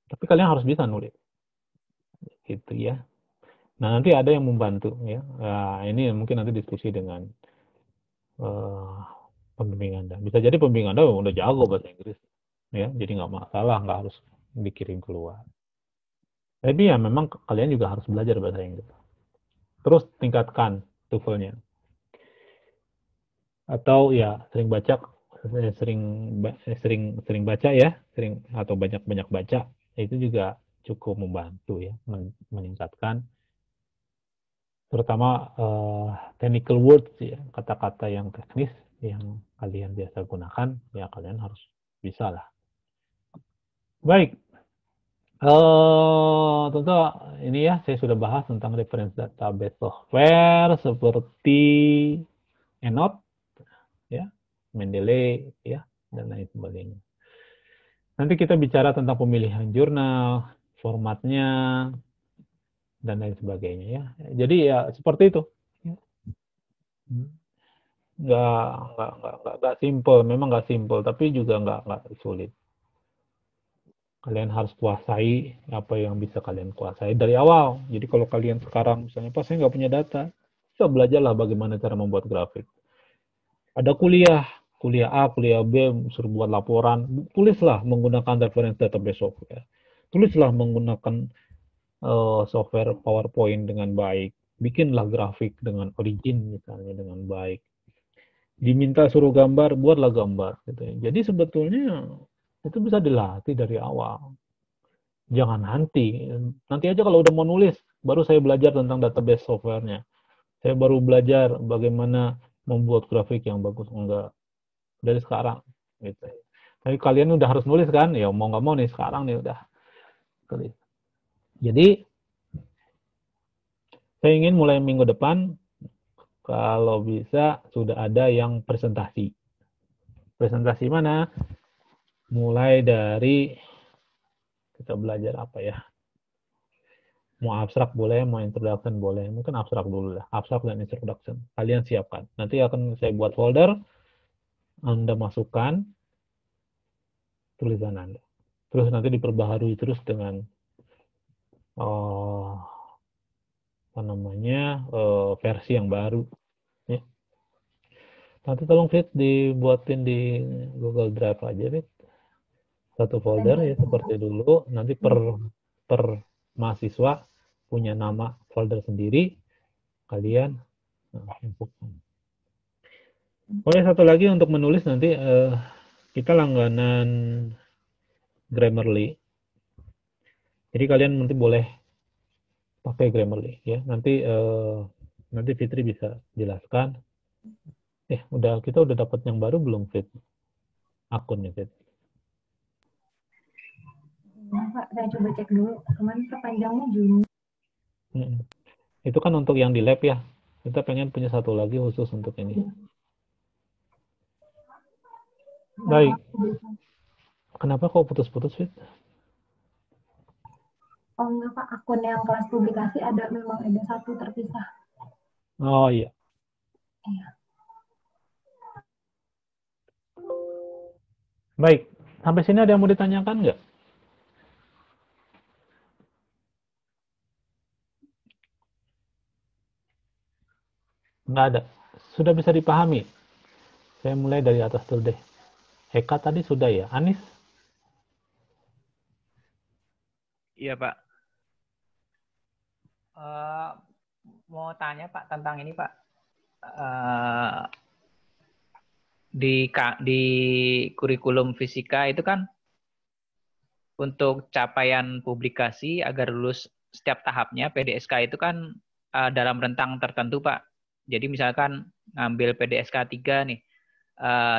Tapi kalian harus bisa nulis, gitu ya. Nah nanti ada yang membantu ya. Nah, ini mungkin nanti diskusi dengan pembimbing Anda. Bisa jadi pembimbing Anda udah jago bahasa Inggris, ya. Jadi nggak masalah, nggak harus dikirim keluar. Tapi ya memang kalian juga harus belajar bahasa Inggris. Terus tingkatkan TOEFL-nya. Atau ya sering baca, sering baca ya, atau banyak baca, itu juga cukup membantu ya, meningkatkan terutama technical words ya, kata-kata yang teknis yang kalian biasa gunakan ya, kalian harus bisa lah. Baik, tentu ini ya saya sudah bahas tentang reference database software seperti EndNote ya, Mendeley ya, dan lain sebagainya. Nanti kita bicara tentang pemilihan jurnal, formatnya, dan lain sebagainya ya. Jadi ya seperti itu. Nggak simple, memang nggak simple, tapi juga nggak sulit. Kalian harus kuasai apa yang bisa kalian kuasai dari awal. Jadi kalau kalian sekarang misalnya, pas saya nggak punya data, bisa belajarlah bagaimana cara membuat grafik. Ada kuliah A, kuliah B, suruh buat laporan, tulislah menggunakan reference database software. Tulislah menggunakan software PowerPoint dengan baik. Bikinlah grafik dengan origin misalnya dengan baik. Diminta suruh gambar, buatlah gambar. Gitu ya. Jadi sebetulnya itu bisa dilatih dari awal. Jangan nanti aja kalau udah mau nulis, baru saya belajar tentang database software-nya. Saya baru belajar bagaimana membuat grafik yang bagus. Enggak, dari sekarang. Gitu. Tapi kalian udah harus nulis kan? Ya mau nggak mau nih sekarang nih udah tulis. Jadi saya ingin mulai minggu depan kalau bisa sudah ada yang presentasi. Presentasi mana? Mulai dari kita belajar apa ya? Mau abstrak boleh, mau introduction boleh. Mungkin abstrak dulu lah. Abstrak dan introduction. Kalian siapkan. Nanti akan saya buat folder. Anda masukkan tulisan Anda. Terus nanti diperbaharui terus dengan apa namanya versi yang baru. Ya. Nanti tolong Fit dibuatin di Google Drive aja, Fit. Satu folder ya seperti dulu. Nanti per mahasiswa punya nama folder sendiri. Kalian inputkan. Oh ya, satu lagi untuk menulis nanti kita langganan Grammarly. Jadi kalian nanti boleh pakai Grammarly ya. Nanti Fitri bisa jelaskan. Kita udah dapat yang baru belum, Fit? Akunnya, Fit. Nah, Pak, saya coba cek dulu. Kemarin perpanjangnya Juni. Itu kan untuk yang di lab ya. Kita pengen punya satu lagi khusus untuk ini. Baik. Kenapa kok putus-putus, Fit? Oh enggak Pak, akun yang kelas publikasi memang ada satu terpisah. Oh iya. Iya. Baik. Sampai sini ada yang mau ditanyakan nggak? Nggak ada. Sudah bisa dipahami. Saya mulai dari atas dulu deh. Eka tadi sudah ya. Anis? Iya, Pak. Mau tanya, Pak, tentang ini, Pak. Di kurikulum fisika itu kan untuk capaian publikasi agar lulus setiap tahapnya PDSK itu kan dalam rentang tertentu, Pak. Jadi misalkan ngambil PDSK 3 nih,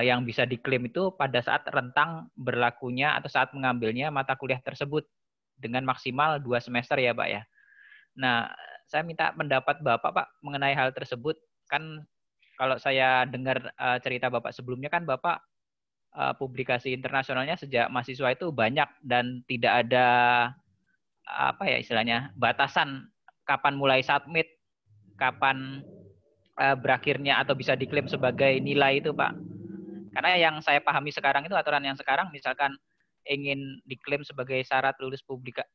yang bisa diklaim itu pada saat rentang berlakunya atau saat mengambilnya mata kuliah tersebut dengan maksimal 2 semester ya, Pak ya. Nah, saya minta pendapat Bapak, Pak, mengenai hal tersebut. Kan kalau saya dengar cerita Bapak sebelumnya kan Bapak publikasi internasionalnya sejak mahasiswa itu banyak dan tidak ada istilahnya batasan kapan mulai submit, kapan berakhirnya atau bisa diklaim sebagai nilai itu, Pak. Karena yang saya pahami sekarang itu aturan yang sekarang misalkan ingin diklaim sebagai syarat lulus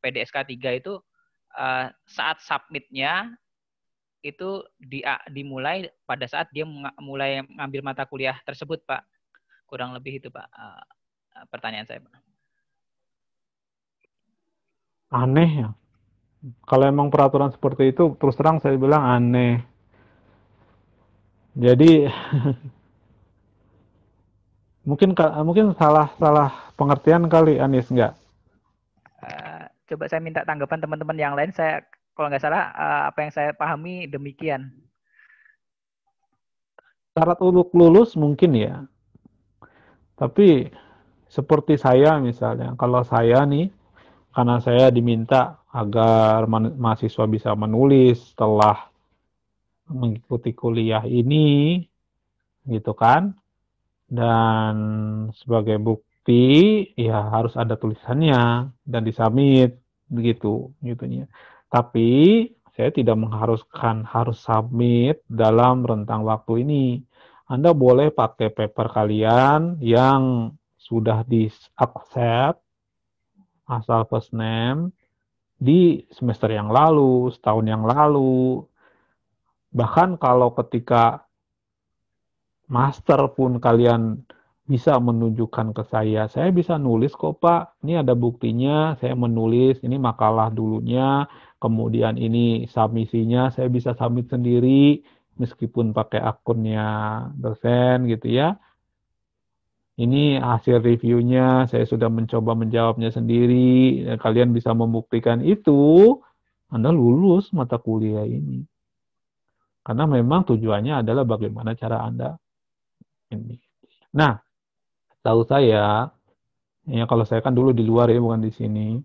PDSK 3 itu saat submitnya itu dimulai pada saat dia mulai mengambil mata kuliah tersebut, Pak. Kurang lebih itu, Pak, pertanyaan saya, Pak. Aneh ya. Kalau emang peraturan seperti itu, terus terang saya bilang aneh. Jadi mungkin salah pengertian kali, Anis, enggak? Coba saya minta tanggapan teman-teman yang lain. Saya kalau nggak salah apa yang saya pahami demikian. Syarat untuk lulus mungkin ya. Tapi seperti saya misalnya, kalau saya nih, karena saya diminta agar mahasiswa bisa menulis setelah mengikuti kuliah ini, gitu kan, dan sebagai bukti ya harus ada tulisannya dan disubmit begitu gitunya. Tapi saya tidak mengharuskan harus submit dalam rentang waktu ini. Anda boleh pakai paper kalian yang sudah di-accept asal first name di semester yang lalu, setahun yang lalu. Bahkan kalau ketika master pun kalian bisa menunjukkan ke saya bisa nulis kok Pak, ini ada buktinya, saya menulis, ini makalah dulunya, kemudian ini submisinya, saya bisa submit sendiri, meskipun pakai akunnya dosen gitu ya. Ini hasil reviewnya, saya sudah mencoba menjawabnya sendiri, kalian bisa membuktikan itu, Anda lulus mata kuliah ini. Karena memang tujuannya adalah bagaimana cara Anda ini. Nah, tahu saya, ya kalau saya kan dulu di luar ya, bukan di sini.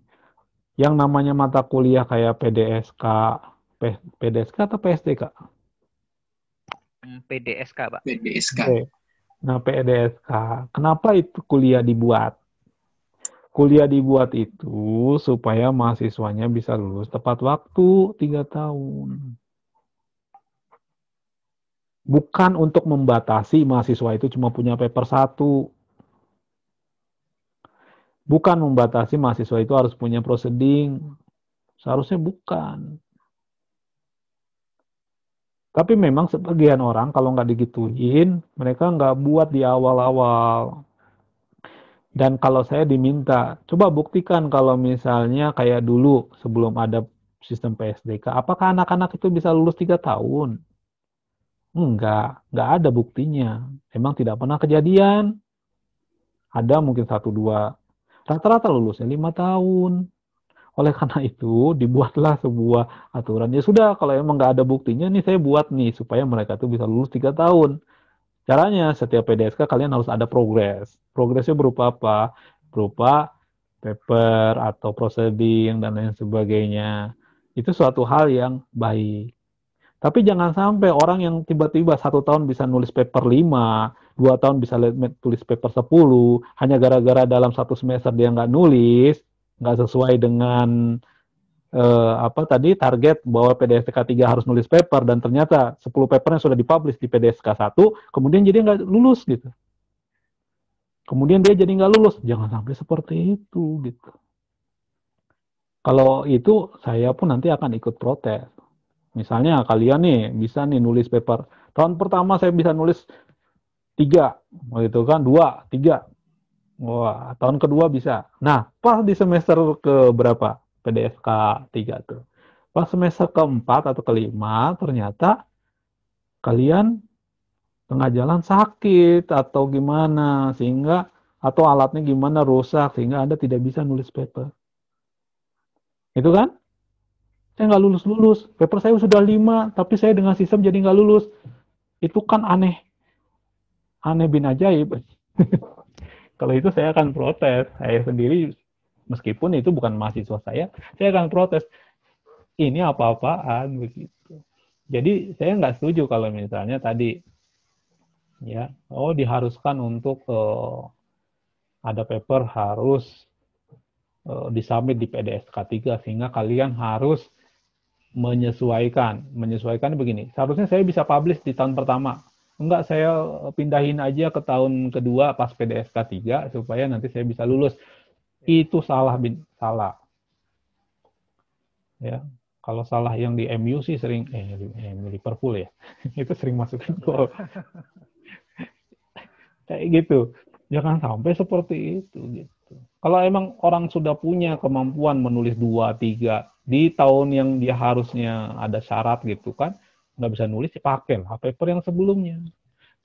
Yang namanya mata kuliah kayak PDSK atau PSDK? PDSK, Pak. PDSK. Oke. Nah, PDSK, kenapa itu kuliah dibuat? Kuliah dibuat itu supaya mahasiswanya bisa lulus tepat waktu 3 tahun. Bukan untuk membatasi mahasiswa itu cuma punya paper 1. Bukan membatasi mahasiswa itu harus punya proceeding 1 Seharusnya bukan. Tapi memang sebagian orang kalau nggak digituin, mereka nggak buat di awal-awal. Dan kalau saya diminta, coba buktikan kalau misalnya kayak dulu sebelum ada sistem PSDK, apakah anak-anak itu bisa lulus 3 tahun? Nggak ada buktinya. Emang tidak pernah kejadian. Ada mungkin 1-2. Rata-rata lulusnya 5 tahun. Oleh karena itu, dibuatlah sebuah aturan. Ya sudah, kalau emang nggak ada buktinya, nih saya buat nih, supaya mereka tuh bisa lulus 3 tahun. Caranya, setiap PDSK kalian harus ada progres. Progresnya berupa apa? Berupa paper atau proceeding dan lain sebagainya. Itu suatu hal yang baik. Tapi jangan sampai orang yang tiba-tiba 1 tahun bisa nulis paper 5, 2 tahun bisa tulis paper 10, hanya gara-gara dalam 1 semester dia nggak nulis, nggak sesuai dengan target bahwa PDSK 3 harus nulis paper, dan ternyata 10 papernya sudah dipublish di PDSK 1, kemudian jadi nggak lulus gitu. Kemudian dia jadi nggak lulus. Jangan sampai seperti itu gitu. Kalau itu saya pun nanti akan ikut protes. Misalnya kalian nih bisa nih nulis paper. Tahun pertama saya bisa nulis 3, gitu kan, 2, 3. Wah, tahun kedua bisa. Nah, pas di semester ke berapa? PDSK 3 tuh. Pas semester keempat atau kelima, ternyata kalian tengah jalan sakit atau gimana, sehingga atau alatnya gimana rusak, sehingga Anda tidak bisa nulis paper. Itu kan? Saya nggak lulus-lulus. Paper saya sudah 5, tapi saya dengan sistem jadi nggak lulus. Itu kan aneh. Aneh bin ajaib. Kalau itu saya akan protes. Saya sendiri, meskipun itu bukan mahasiswa saya akan protes. Ini apa-apaan begitu. Jadi saya nggak setuju kalau misalnya tadi ya, diharuskan untuk ada paper harus disubmit di PDSK 3 sehingga kalian harus menyesuaikan. Menyesuaikan begini, seharusnya saya bisa publish di tahun pertama. Enggak, saya pindahin aja ke tahun kedua pas PDSK 3 supaya nanti saya bisa lulus. Itu salah, salah. Ya. Kalau salah yang di MU sih sering Liverpool ya. Itu sering masukin gol. Kayak gitu. Jangan sampai seperti itu gitu. Kalau emang orang sudah punya kemampuan menulis 2, 3 di tahun yang dia harusnya ada syarat gitu kan, nggak bisa nulis, ya pakailah paper yang sebelumnya.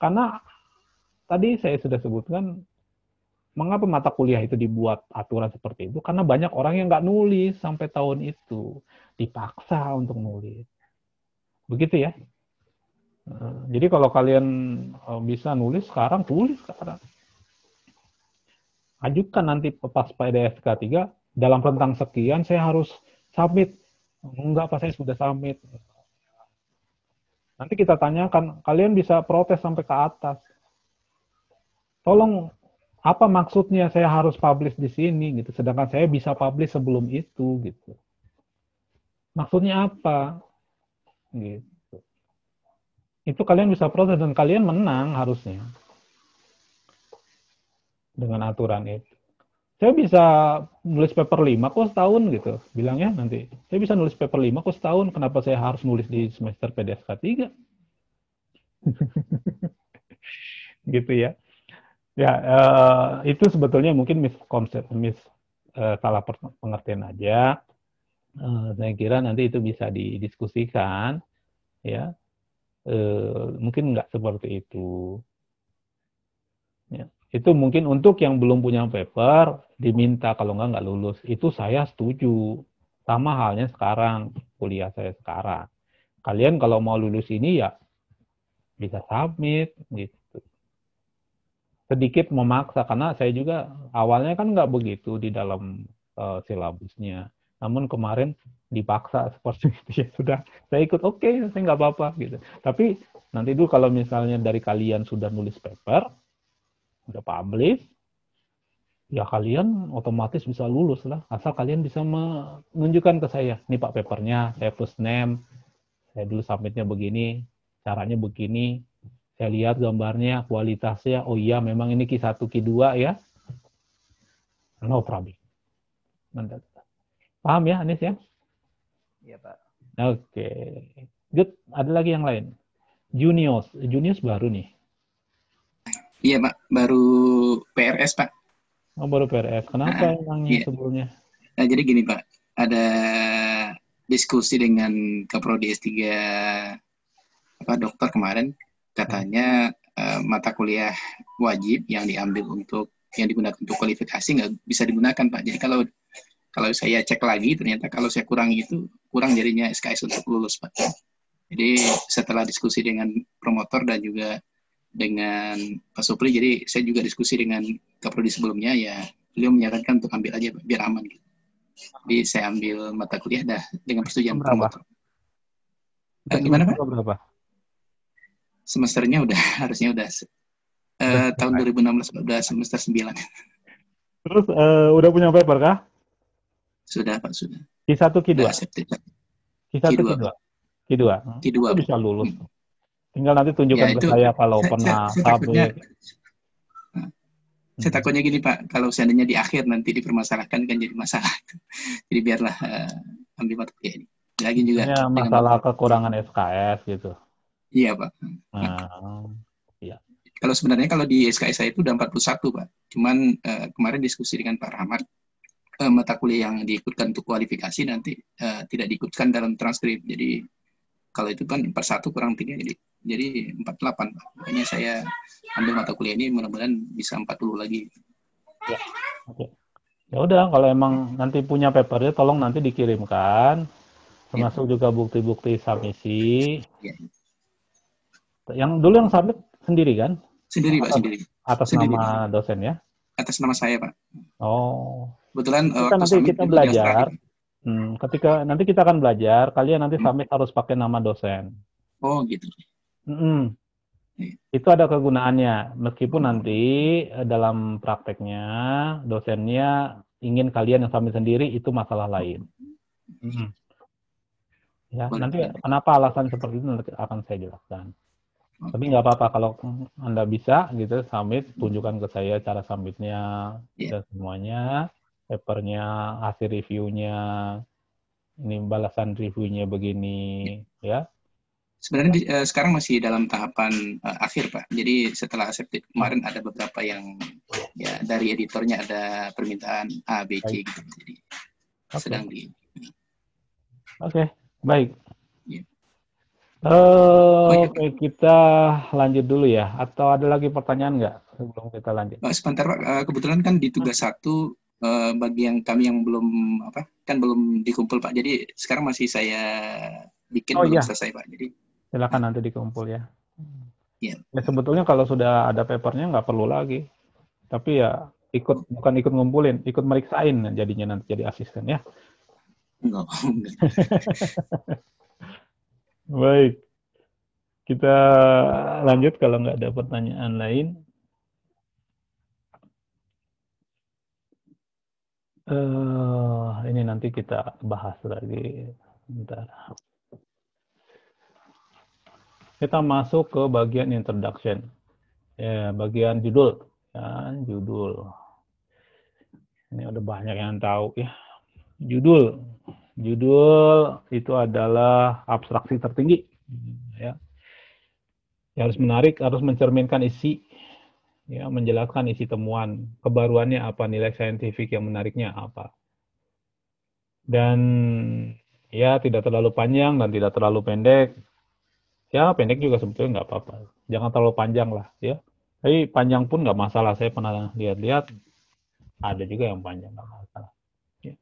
Karena tadi saya sudah sebutkan mengapa mata kuliah itu dibuat aturan seperti itu, karena banyak orang yang nggak nulis sampai tahun itu, dipaksa untuk nulis. Begitu ya. Jadi kalau kalian bisa nulis sekarang, tulis sekarang. Ajukan nanti pas PDSK 3, dalam rentang sekian saya harus submit. Enggak, Pak, saya sudah submit. Nanti kita tanyakan, kalian bisa protes sampai ke atas. Tolong, apa maksudnya saya harus publish di sini gitu, sedangkan saya bisa publish sebelum itu gitu. Maksudnya apa? Gitu. Itu kalian bisa protes dan kalian menang harusnya. Dengan aturan itu. Saya bisa nulis paper 5 kok setahun gitu. Bilangnya nanti, saya bisa nulis paper 5 kok setahun, kenapa saya harus nulis di semester PDSK 3? Gitu ya. Ya, itu sebetulnya mungkin salah pengertian aja. Saya kira nanti itu bisa didiskusikan. Ya, mungkin nggak seperti itu. Ya. Itu mungkin untuk yang belum punya paper, diminta, kalau nggak lulus. Itu saya setuju. Sama halnya sekarang, kuliah saya sekarang. Kalian kalau mau lulus ini ya bisa submit, gitu. Sedikit memaksa, karena saya juga awalnya kan nggak begitu di dalam silabusnya. Namun kemarin dipaksa seperti itu, ya sudah, saya ikut, oke, saya nggak apa-apa. Gitu. Tapi nanti dulu kalau misalnya dari kalian sudah nulis paper, udah publish, ya kalian otomatis bisa lulus lah. Asal kalian bisa menunjukkan ke saya, nih Pak papernya, saya post name, saya dulu submitnya begini, caranya begini, saya lihat gambarnya, kualitasnya, oh iya memang ini Q1, Q2 ya. No problem. Mantap. Paham ya, Anis ya? Iya, Pak. Oke. Good. Ada lagi yang lain? Junius. Junius baru nih. Iya Pak, baru PRS Pak. Oh, baru PRS. Kenapa Nah, emangnya iya. sebelumnya? Nah, jadi gini Pak, ada diskusi dengan Kaprodi S3 dokter kemarin, katanya mata kuliah wajib yang digunakan untuk kualifikasi nggak bisa digunakan Pak. Jadi kalau saya cek lagi, ternyata kalau saya kurangi itu kurang jadinya SKS untuk lulus Pak. Jadi setelah diskusi dengan promotor dan juga dengan Pak Supri, jadi saya juga diskusi dengan Kaprodi sebelumnya, ya beliau menyarankan untuk ambil aja Pak, biar aman gitu. Jadi saya ambil mata kuliah dah dengan persetujuan Berapa? promotor. Gimana Pak? Berapa? Semesternya harusnya udah tahun 2016 udah semester 9. Terus udah punya paper kah? Sudah Pak, sudah. Q1, Q2? Udah accepted Pak. Q1, Q2. Q2? Q2. Q2 Itu bisa lulus. Tinggal nanti tunjukkan Ya, ke itu saya kalau pernah saya takutnya, submit. saya takutnya gini Pak, kalau seandainya di akhir nanti dipermasalahkan kan jadi masalah. Jadi biarlah ambil mata kuliah ini. Lagi juga Ya, masalah kekurangan SKS gitu. Iya Pak. Nah, ya. Kalau sebenarnya kalau di SKS saya itu udah 41 Pak. Cuman kemarin diskusi dengan Pak Rahmat, mata kuliah yang diikutkan untuk kualifikasi nanti tidak diikutkan dalam transkrip. Jadi kalau itu kan 41 kurang 3 jadi 48 Pak. Makanya saya ambil mata kuliah ini, mudah-mudahan bisa 40 lagi. Ya. Oke. Ya udah, kalau emang nanti punya papernya tolong nanti dikirimkan, termasuk juga bukti-bukti submisi. Ya. Yang dulu yang submit sendiri kan? Sendiri Pak, sendiri. Atas sendiri, nama dosen ya? Atas nama saya Pak. Oh. Kebetulan Kita nanti kita belajar. Ketika nanti kita akan belajar, kalian nanti submit harus pakai nama dosen. Oh gitu. Itu ada kegunaannya, meskipun nanti dalam prakteknya dosennya ingin kalian yang submit sendiri, itu masalah lain. Ya, nanti kenapa alasan seperti itu nanti akan saya jelaskan. Tapi nggak apa-apa kalau Anda bisa gitu submit, tunjukkan ke saya cara submitnya dan semuanya, papernya, hasil reviewnya, ini balasan reviewnya begini, ya. Sebenarnya sekarang masih dalam tahapan akhir Pak. Jadi setelah accepted kemarin ada beberapa yang ya dari editornya ada permintaan A, B, C gitu. Jadi sedang di. Oke, baik. Ya. Oke, kita lanjut dulu ya. Atau ada lagi pertanyaan nggak sebelum kita lanjut? Sebentar Pak, kebetulan kan di tugas 1 bagi yang kami yang belum kan belum dikumpul Pak. Jadi sekarang masih saya bikin belum selesai Pak. Jadi silakan nanti dikumpul ya. Ya, sebetulnya kalau sudah ada papernya nggak perlu lagi. Tapi ya bukan ikut ngumpulin, ikut meriksain jadinya nanti jadi asisten ya. Baik. Kita lanjut kalau nggak ada pertanyaan lain. Ini nanti kita bahas lagi. Bentar. Kita masuk ke bagian introduction. Ya, bagian judul. Ya, judul. Ini udah banyak yang tahu ya. Judul. Judul itu adalah abstraksi tertinggi. Ya. Harus menarik, harus mencerminkan isi. Ya, menjelaskan isi temuan. Kebaruannya apa, nilai saintifik yang menariknya apa. Dan ya tidak terlalu panjang dan tidak terlalu pendek. Ya, pendek juga sebetulnya nggak apa-apa. Jangan terlalu panjang lah, ya. Tapi panjang pun nggak masalah. Saya pernah lihat-lihat, ada juga yang panjang, nggak masalah. Ya.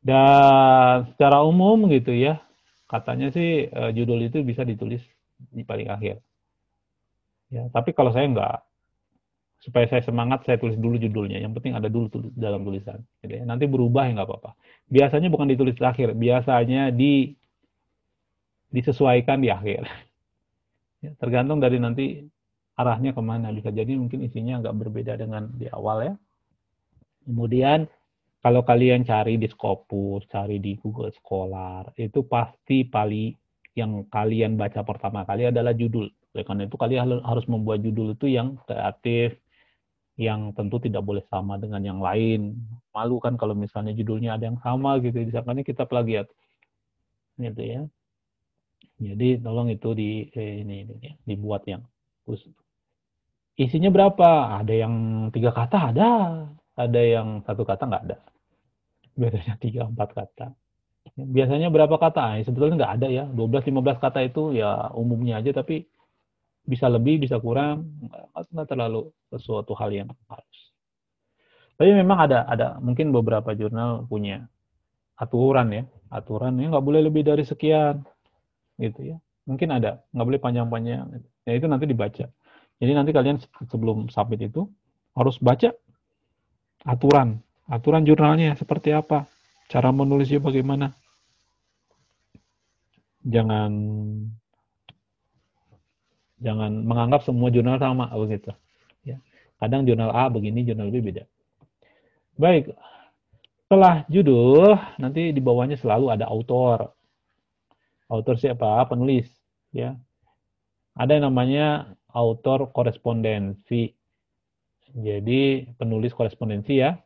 Dan secara umum gitu ya, katanya sih judul itu bisa ditulis di paling akhir. Ya, tapi kalau saya nggak, supaya saya semangat, saya tulis dulu judulnya. Yang penting ada dulu dalam tulisan. Gitu ya. Nanti berubah ya nggak apa-apa. Biasanya bukan ditulis di akhir, biasanya disesuaikan di akhir. Ya, tergantung dari nanti arahnya kemana. Bisa jadi mungkin isinya agak berbeda dengan di awal ya. Kemudian kalau kalian cari di Scopus, cari di Google Scholar, itu pasti paling yang kalian baca pertama kali adalah judul. Oleh karena itu kalian harus membuat judul itu yang kreatif, yang tentu tidak boleh sama dengan yang lain. Malu kan kalau misalnya judulnya ada yang sama gitu, disangkanya kita plagiat. gitu ya. Jadi tolong itu dibuat yang khusus. Isinya berapa? Ada yang 3 kata ada yang 1 kata nggak ada. Biasanya 3-4 kata. Biasanya berapa kata? Sebetulnya nggak ada ya. 12-15 kata itu ya umumnya aja, tapi bisa lebih, bisa kurang, nggak terlalu sesuatu hal yang harus. Tapi memang ada mungkin beberapa jurnal punya aturan ya, aturannya nggak boleh lebih dari sekian, gitu ya. Mungkin ada, nggak boleh panjang-panjang. Ya itu nanti dibaca. Jadi nanti kalian sebelum submit itu harus baca aturan jurnalnya seperti apa, cara menulisnya bagaimana. Jangan menganggap semua jurnal sama begitu. Ya. Kadang jurnal A begini, jurnal B beda. Baik, setelah judul nanti di bawahnya selalu ada autor. Autor siapa? Penulis. Ya, ada yang namanya autor korespondensi. Jadi penulis korespondensi ya,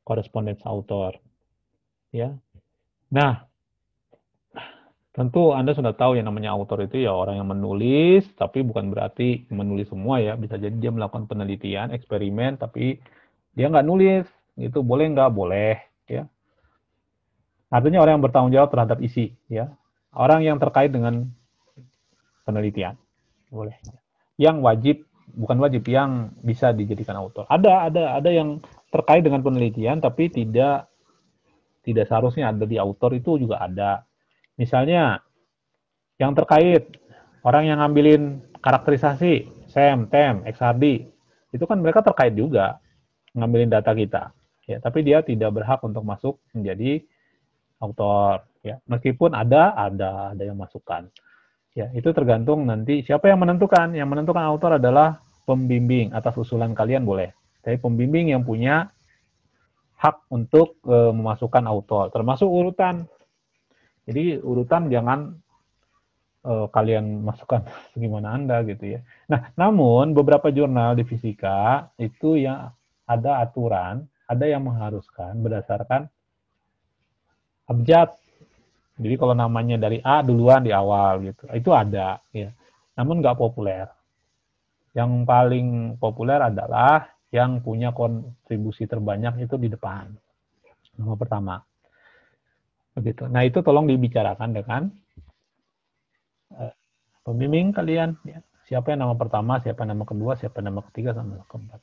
korespondens autor. Ya. Nah, tentu Anda sudah tahu yang namanya autor itu ya orang yang menulis, tapi bukan berarti menulis semua ya. Bisa jadi dia melakukan penelitian, eksperimen, tapi dia nggak nulis. Itu boleh nggak? Boleh. Ya. Artinya orang yang bertanggung jawab terhadap isi. Ya. Orang yang terkait dengan penelitian. Boleh. Yang wajib, bukan wajib, yang bisa dijadikan autor. Ada yang terkait dengan penelitian, tapi tidak seharusnya ada di autor itu juga ada. Misalnya, yang terkait, orang yang ngambilin karakterisasi, SEM, TEM, XRD, itu kan mereka terkait juga ngambilin data kita. Ya, tapi dia tidak berhak untuk masuk menjadi autor. Ya, meskipun ada yang masukkan. Ya, itu tergantung nanti siapa yang menentukan. Yang menentukan autor adalah pembimbing. Atas usulan kalian boleh. Tapi pembimbing yang punya hak untuk memasukkan autor. Termasuk urutan. Jadi urutan jangan kalian masukkan gimana Anda gitu ya. Nah, namun beberapa jurnal di fisika itu yang ada aturan, ada yang mengharuskan berdasarkan abjad. Jadi kalau namanya dari A duluan di awal gitu, itu ada ya. Namun nggak populer. Yang paling populer adalah yang punya kontribusi terbanyak itu di depan, nama pertama. Begitu. Nah itu tolong dibicarakan dengan pembimbing kalian. Ya. Siapa yang nama pertama, siapa yang nama kedua, siapa yang nama ketiga, sama nama keempat.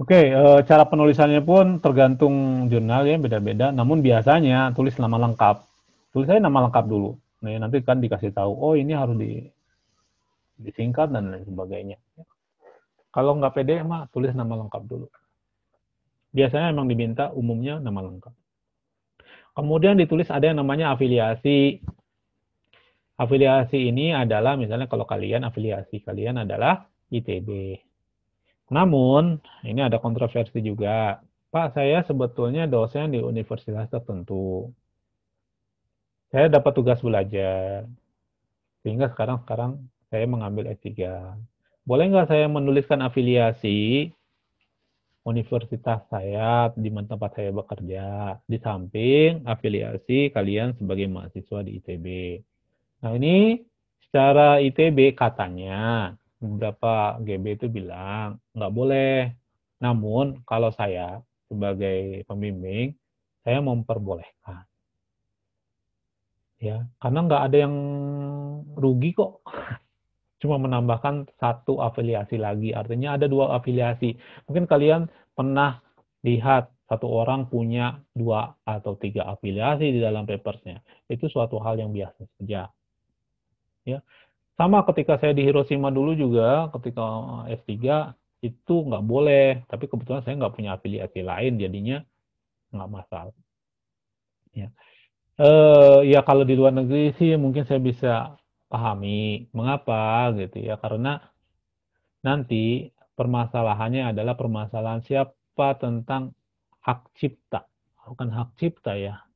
Oke, cara penulisannya pun tergantung jurnal ya, beda-beda. Namun biasanya tulis nama lengkap. Tulis aja nama lengkap dulu. Nah, nanti kan dikasih tahu, oh ini harus disingkat dan lain sebagainya. Kalau nggak pede, mah tulis nama lengkap dulu. Biasanya memang diminta umumnya nama lengkap. Kemudian ditulis ada yang namanya afiliasi. Afiliasi ini adalah misalnya kalau afiliasi kalian adalah ITB. Namun, ini ada kontroversi juga. Pak, saya sebetulnya dosen di universitas tertentu. Saya dapat tugas belajar. Sehingga sekarang saya mengambil S3. Boleh nggak saya menuliskan afiliasi universitas saya di tempat saya bekerja, di samping afiliasi kalian sebagai mahasiswa di ITB. Nah ini secara ITB katanya, beberapa GB itu bilang nggak boleh. Namun kalau saya sebagai pembimbing, saya memperbolehkan. Ya, karena nggak ada yang rugi kok. Cuma menambahkan satu afiliasi lagi. Artinya ada 2 afiliasi. Mungkin kalian pernah lihat satu orang punya 2 atau 3 afiliasi di dalam papersnya. Itu suatu hal yang biasa saja. Ya. Sama ketika saya di Hiroshima dulu juga, ketika S3, itu nggak boleh. Tapi kebetulan saya nggak punya afiliasi lain, jadinya nggak masalah. Ya. Ya kalau di luar negeri sih mungkin saya bisa pahami mengapa gitu ya, karena nanti permasalahannya adalah permasalahan siapa tentang hak cipta, bukan hak cipta ya,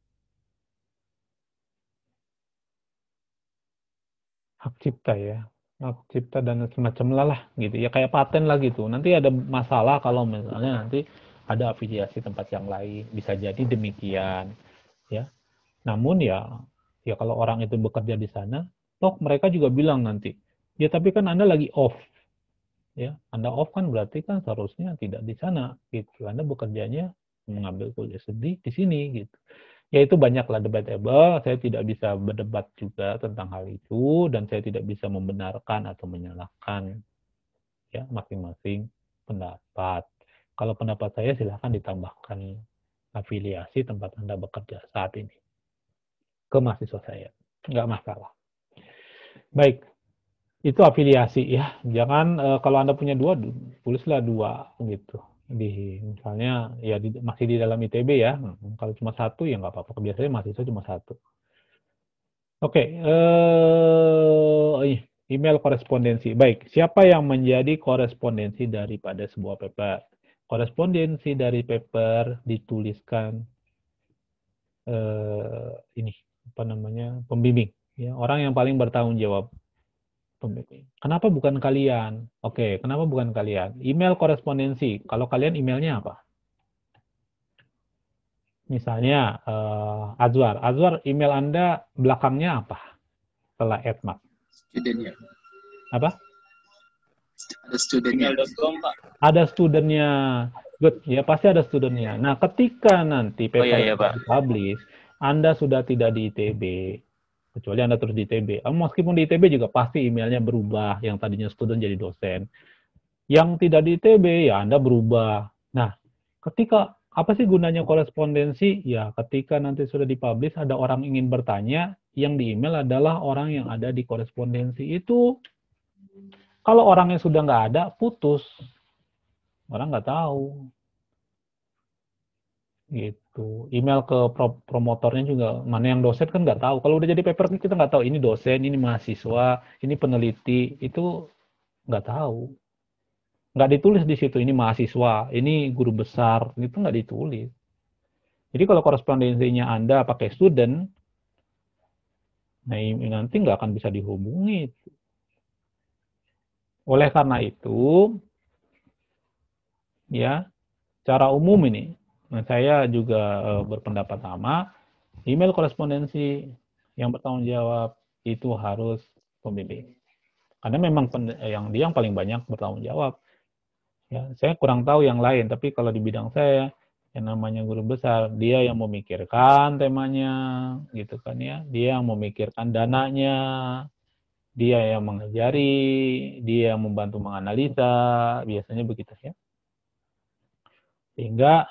hak cipta ya, hak cipta dan semacam lah gitu ya, kayak paten lah gitu. Nanti ada masalah kalau misalnya nanti ada afiliasi tempat yang lain, bisa jadi demikian ya. Namun ya kalau orang itu bekerja di sana, toh mereka juga bilang nanti, ya tapi kan Anda lagi off, ya. Anda off kan berarti kan seharusnya tidak di sana, gitu. Anda bekerjanya mengambil kuliah studi di sini, gitu. Ya itu banyaklah debatable, saya tidak bisa berdebat juga tentang hal itu, dan saya tidak bisa membenarkan atau menyalahkan ya masing-masing pendapat. Kalau pendapat saya silahkan ditambahkan afiliasi tempat Anda bekerja saat ini ke mahasiswa saya, nggak masalah. Baik, itu afiliasi ya. Jangan kalau Anda punya dua, tulislah dua gitu. Misalnya ya masih di dalam ITB ya. Kalau cuma satu ya nggak apa-apa. Biasanya mahasiswa cuma satu. Oke, email korespondensi. Baik, siapa yang menjadi korespondensi daripada sebuah paper? Korespondensi dari paper dituliskan pembimbing. Ya, orang yang paling bertanggung jawab. Pembimbing. Kenapa bukan kalian? Oke, kenapa bukan kalian? Email korespondensi. Kalau kalian emailnya apa? Misalnya Azwar, email Anda belakangnya apa? Setelah @mat. Studentnya. Apa? Ada studentnya. Ada studentnya. Good, ya pasti ada studentnya. Nah, ketika nanti paper publish, Anda sudah tidak di ITB, kecuali Anda terus di ITB. Meskipun di ITB juga pasti emailnya berubah, yang tadinya student jadi dosen. Yang tidak di ITB, ya Anda berubah. Nah, ketika apa sih gunanya korespondensi? Ya, ketika nanti sudah dipublish, ada orang ingin bertanya, yang di email adalah orang yang ada di korespondensi itu. Kalau orangnya sudah nggak ada, putus. Orang nggak tahu. Gitu. Email ke promotornya juga, mana yang dosen kan nggak tahu. Kalau udah jadi paper, kita nggak tahu ini dosen, ini mahasiswa, ini peneliti, itu nggak tahu. Nggak ditulis di situ, ini mahasiswa, ini guru besar, itu nggak ditulis. Jadi kalau korespondensinya Anda pakai student, nah nanti nggak akan bisa dihubungi. Oleh karena itu, ya, secara umum ini, saya juga berpendapat sama, email korespondensi yang bertanggung jawab itu harus pembimbing. Karena memang dia yang paling banyak bertanggung jawab. Ya, saya kurang tahu yang lain, tapi kalau di bidang saya, yang namanya guru besar, dia yang memikirkan temanya, gitu kan ya, dia yang memikirkan dananya, dia yang mengajari, dia yang membantu menganalisa, biasanya begitu ya. Sehingga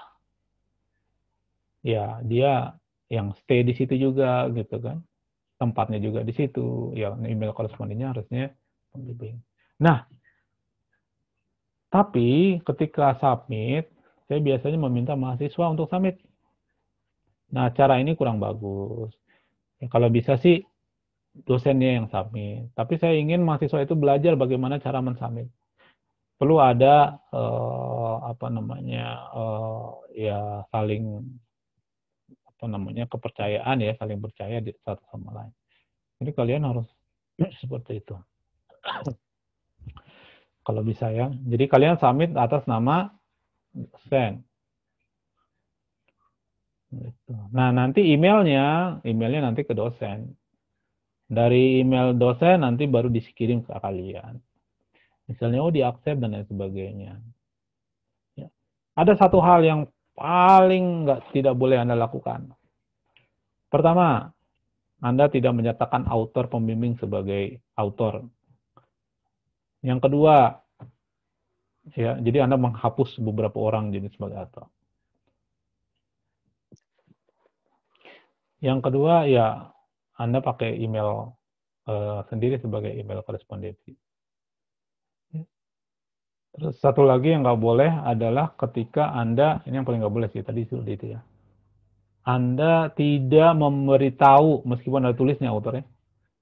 ya dia yang stay di situ juga, gitu kan, tempatnya juga di situ, ya email korespondennya harusnya pembimbing. Nah, tapi ketika submit, saya biasanya meminta mahasiswa untuk submit. Nah, cara ini kurang bagus. Ya, kalau bisa sih dosennya yang submit. Tapi saya ingin mahasiswa itu belajar bagaimana cara mensubmit. Perlu ada ya saling kepercayaan ya, saling percaya di satu sama lain. Jadi kalian harus seperti itu. Kalau bisa ya. Jadi kalian submit atas nama dosen. Nah, nanti emailnya nanti ke dosen. Dari email dosen nanti baru dikirim ke kalian. Misalnya, di-accept dan lain sebagainya. Ya. Ada satu hal yang paling tidak boleh Anda lakukan. Pertama, Anda tidak menyatakan author pembimbing sebagai author. Yang kedua, ya, jadi Anda menghapus beberapa orang jadi sebagai author. Yang kedua, ya Anda pakai email sendiri sebagai email korespondensi. Terus satu lagi yang nggak boleh adalah ketika Anda, ini yang paling nggak boleh sih, tadi sudah itu ya. Anda tidak memberitahu, meskipun ada tulisnya autornya,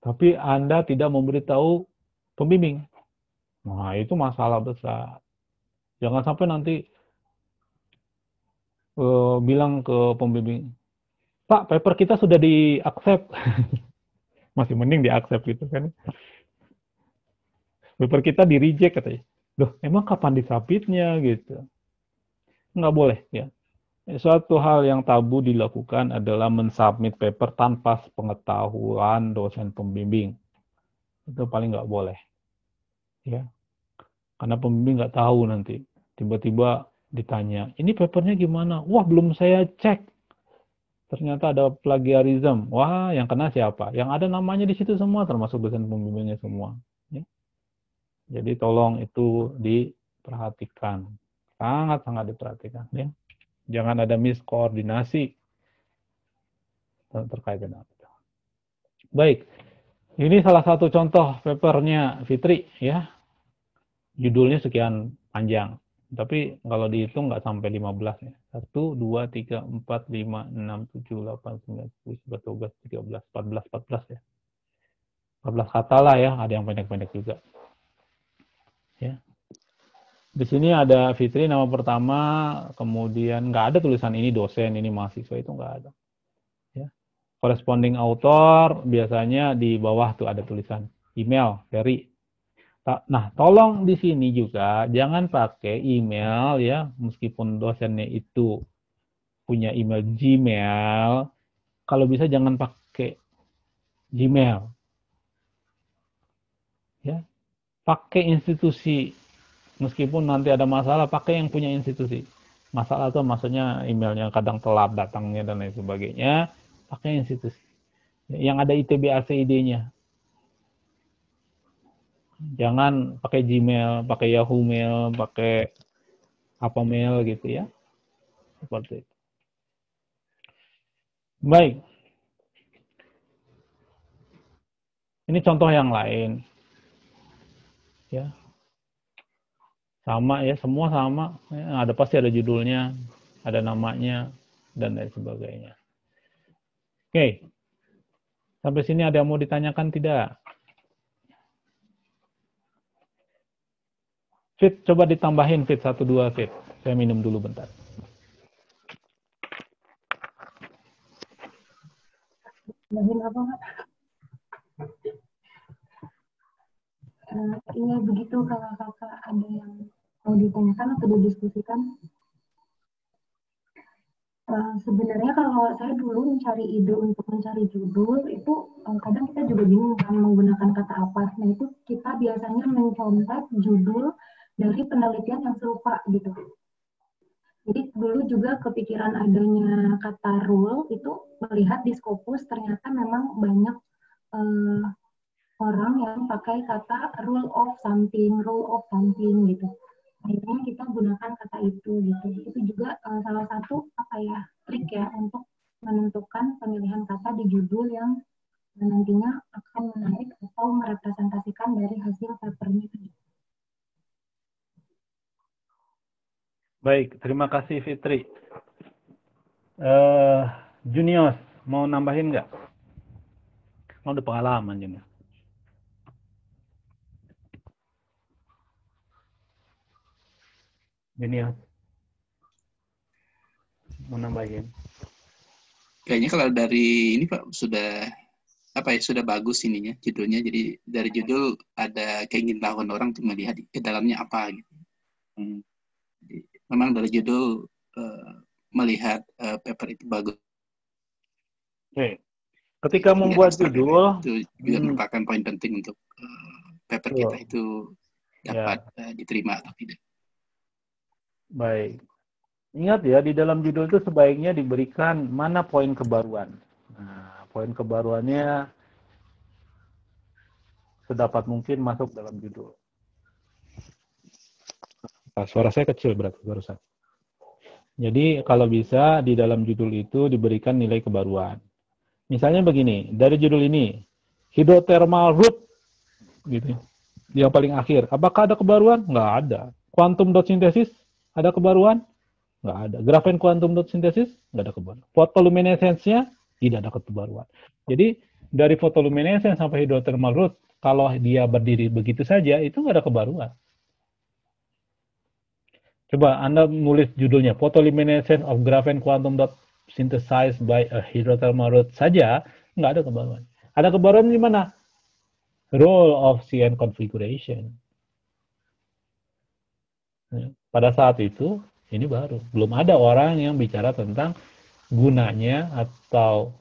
tapi Anda tidak memberitahu pembimbing. Nah, itu masalah besar. Jangan sampai nanti bilang ke pembimbing, Pak, paper kita sudah di-accept. Masih mending di-accept gitu kan. Paper kita di-reject katanya. Loh, emang kapan disubmitnya gitu? Nggak boleh ya. Suatu hal yang tabu dilakukan adalah mensubmit paper tanpa pengetahuan dosen pembimbing. Itu paling nggak boleh. Ya. Karena pembimbing nggak tahu nanti. Tiba-tiba ditanya, ini papernya gimana? Wah, belum saya cek. Ternyata ada plagiarism. Wah, yang kena siapa? Yang ada namanya di situ semua, termasuk dosen pembimbingnya semua. Ya. Jadi tolong itu diperhatikan. Sangat-sangat diperhatikan. Ya. Jangan ada miskoordinasi terkait dengan itu. Baik, ini salah satu contoh papernya Fitri ya. Judulnya sekian panjang, tapi kalau dihitung nggak sampai 15 ya. 1, 2, 3, 4, 5, 6, 7, 8, 9, 10, 11, 12, 13, 14, 14 ya. 14 kata lah ya, ada yang pendek-pendek juga. Ya. Di sini ada Fitri nama pertama, kemudian nggak ada tulisan ini dosen, ini mahasiswa, itu nggak ada. Ya. Corresponding author biasanya di bawah tuh ada tulisan email Ferry. Nah, tolong di sini juga jangan pakai email ya, meskipun dosennya itu punya email Gmail, kalau bisa jangan pakai Gmail. Ya. Pakai institusi. Meskipun nanti ada masalah, pakai yang punya institusi. Masalah itu maksudnya emailnya kadang telat datangnya dan lain sebagainya, pakai institusi. Yang ada ITB-ACID-nya. Jangan pakai Gmail, pakai Yahoo Mail, pakai apa mail gitu ya. Seperti itu. Baik. Ini contoh yang lain. Ya. Sama ya, semua sama. Ya, pasti ada judulnya, ada namanya, dan lain sebagainya. Oke. Sampai sini ada yang mau ditanyakan tidak? Fit, coba ditambahin Fit 1, 2 Fit. Saya minum dulu bentar. Bagian apa, Pak? Iya, begitu kalau kakak ada yang mau ditanyakan atau didiskusikan. Sebenarnya kalau saya dulu mencari ide untuk mencari judul, itu kadang kita juga bingung kan menggunakan kata apa. Nah, itu kita biasanya mencontek judul dari penelitian yang serupa gitu. Jadi dulu juga kepikiran adanya kata rule, itu melihat di Scopus ternyata memang banyak orang yang pakai kata rule of something gitu. Akhirnya kita gunakan kata itu gitu. Itu juga salah satu trik ya untuk menentukan pemilihan kata di judul yang nantinya akan menarik atau merepresentasikan dari hasil papernya. Baik, terima kasih Fitri. Junior, mau nambahin nggak? Mau ada pengalaman Junior. Junior, mau nambahin? Kayaknya kalau dari ini Pak sudah sudah bagus ininya judulnya. Jadi dari judul ada keingintahuan orang untuk melihat ke dalamnya apa gitu. Jadi, memang dari judul melihat paper itu bagus. Oke. Ketika membuat judul itu juga merupakan poin penting untuk paper kita itu dapat diterima atau tidak. Baik. Ingat ya, di dalam judul itu sebaiknya diberikan mana poin kebaruan. Nah, poin kebaruannya sedapat mungkin masuk dalam judul. Nah, suara saya kecil berarti barusan. Jadi kalau bisa di dalam judul itu diberikan nilai kebaruan. Misalnya begini, dari judul ini, hydrothermal root, gitu. Yang paling akhir, apakah ada kebaruan? Nggak ada. Quantum dot synthesis, ada kebaruan? Nggak ada. Graphene quantum dot synthesis, nggak ada kebaruan. Photoluminescence-nya, tidak ada kebaruan. Jadi, dari photoluminescence sampai hydrothermal root, kalau dia berdiri begitu saja, itu nggak ada kebaruan. Coba Anda nulis judulnya, photoluminescence of graphene quantum dot synthesized by a hydrothermal root saja, nggak ada kebaruan. Ada kebaruan di mana? Role of CN configuration. Pada saat itu, Ini baru. Belum ada orang yang bicara tentang gunanya atau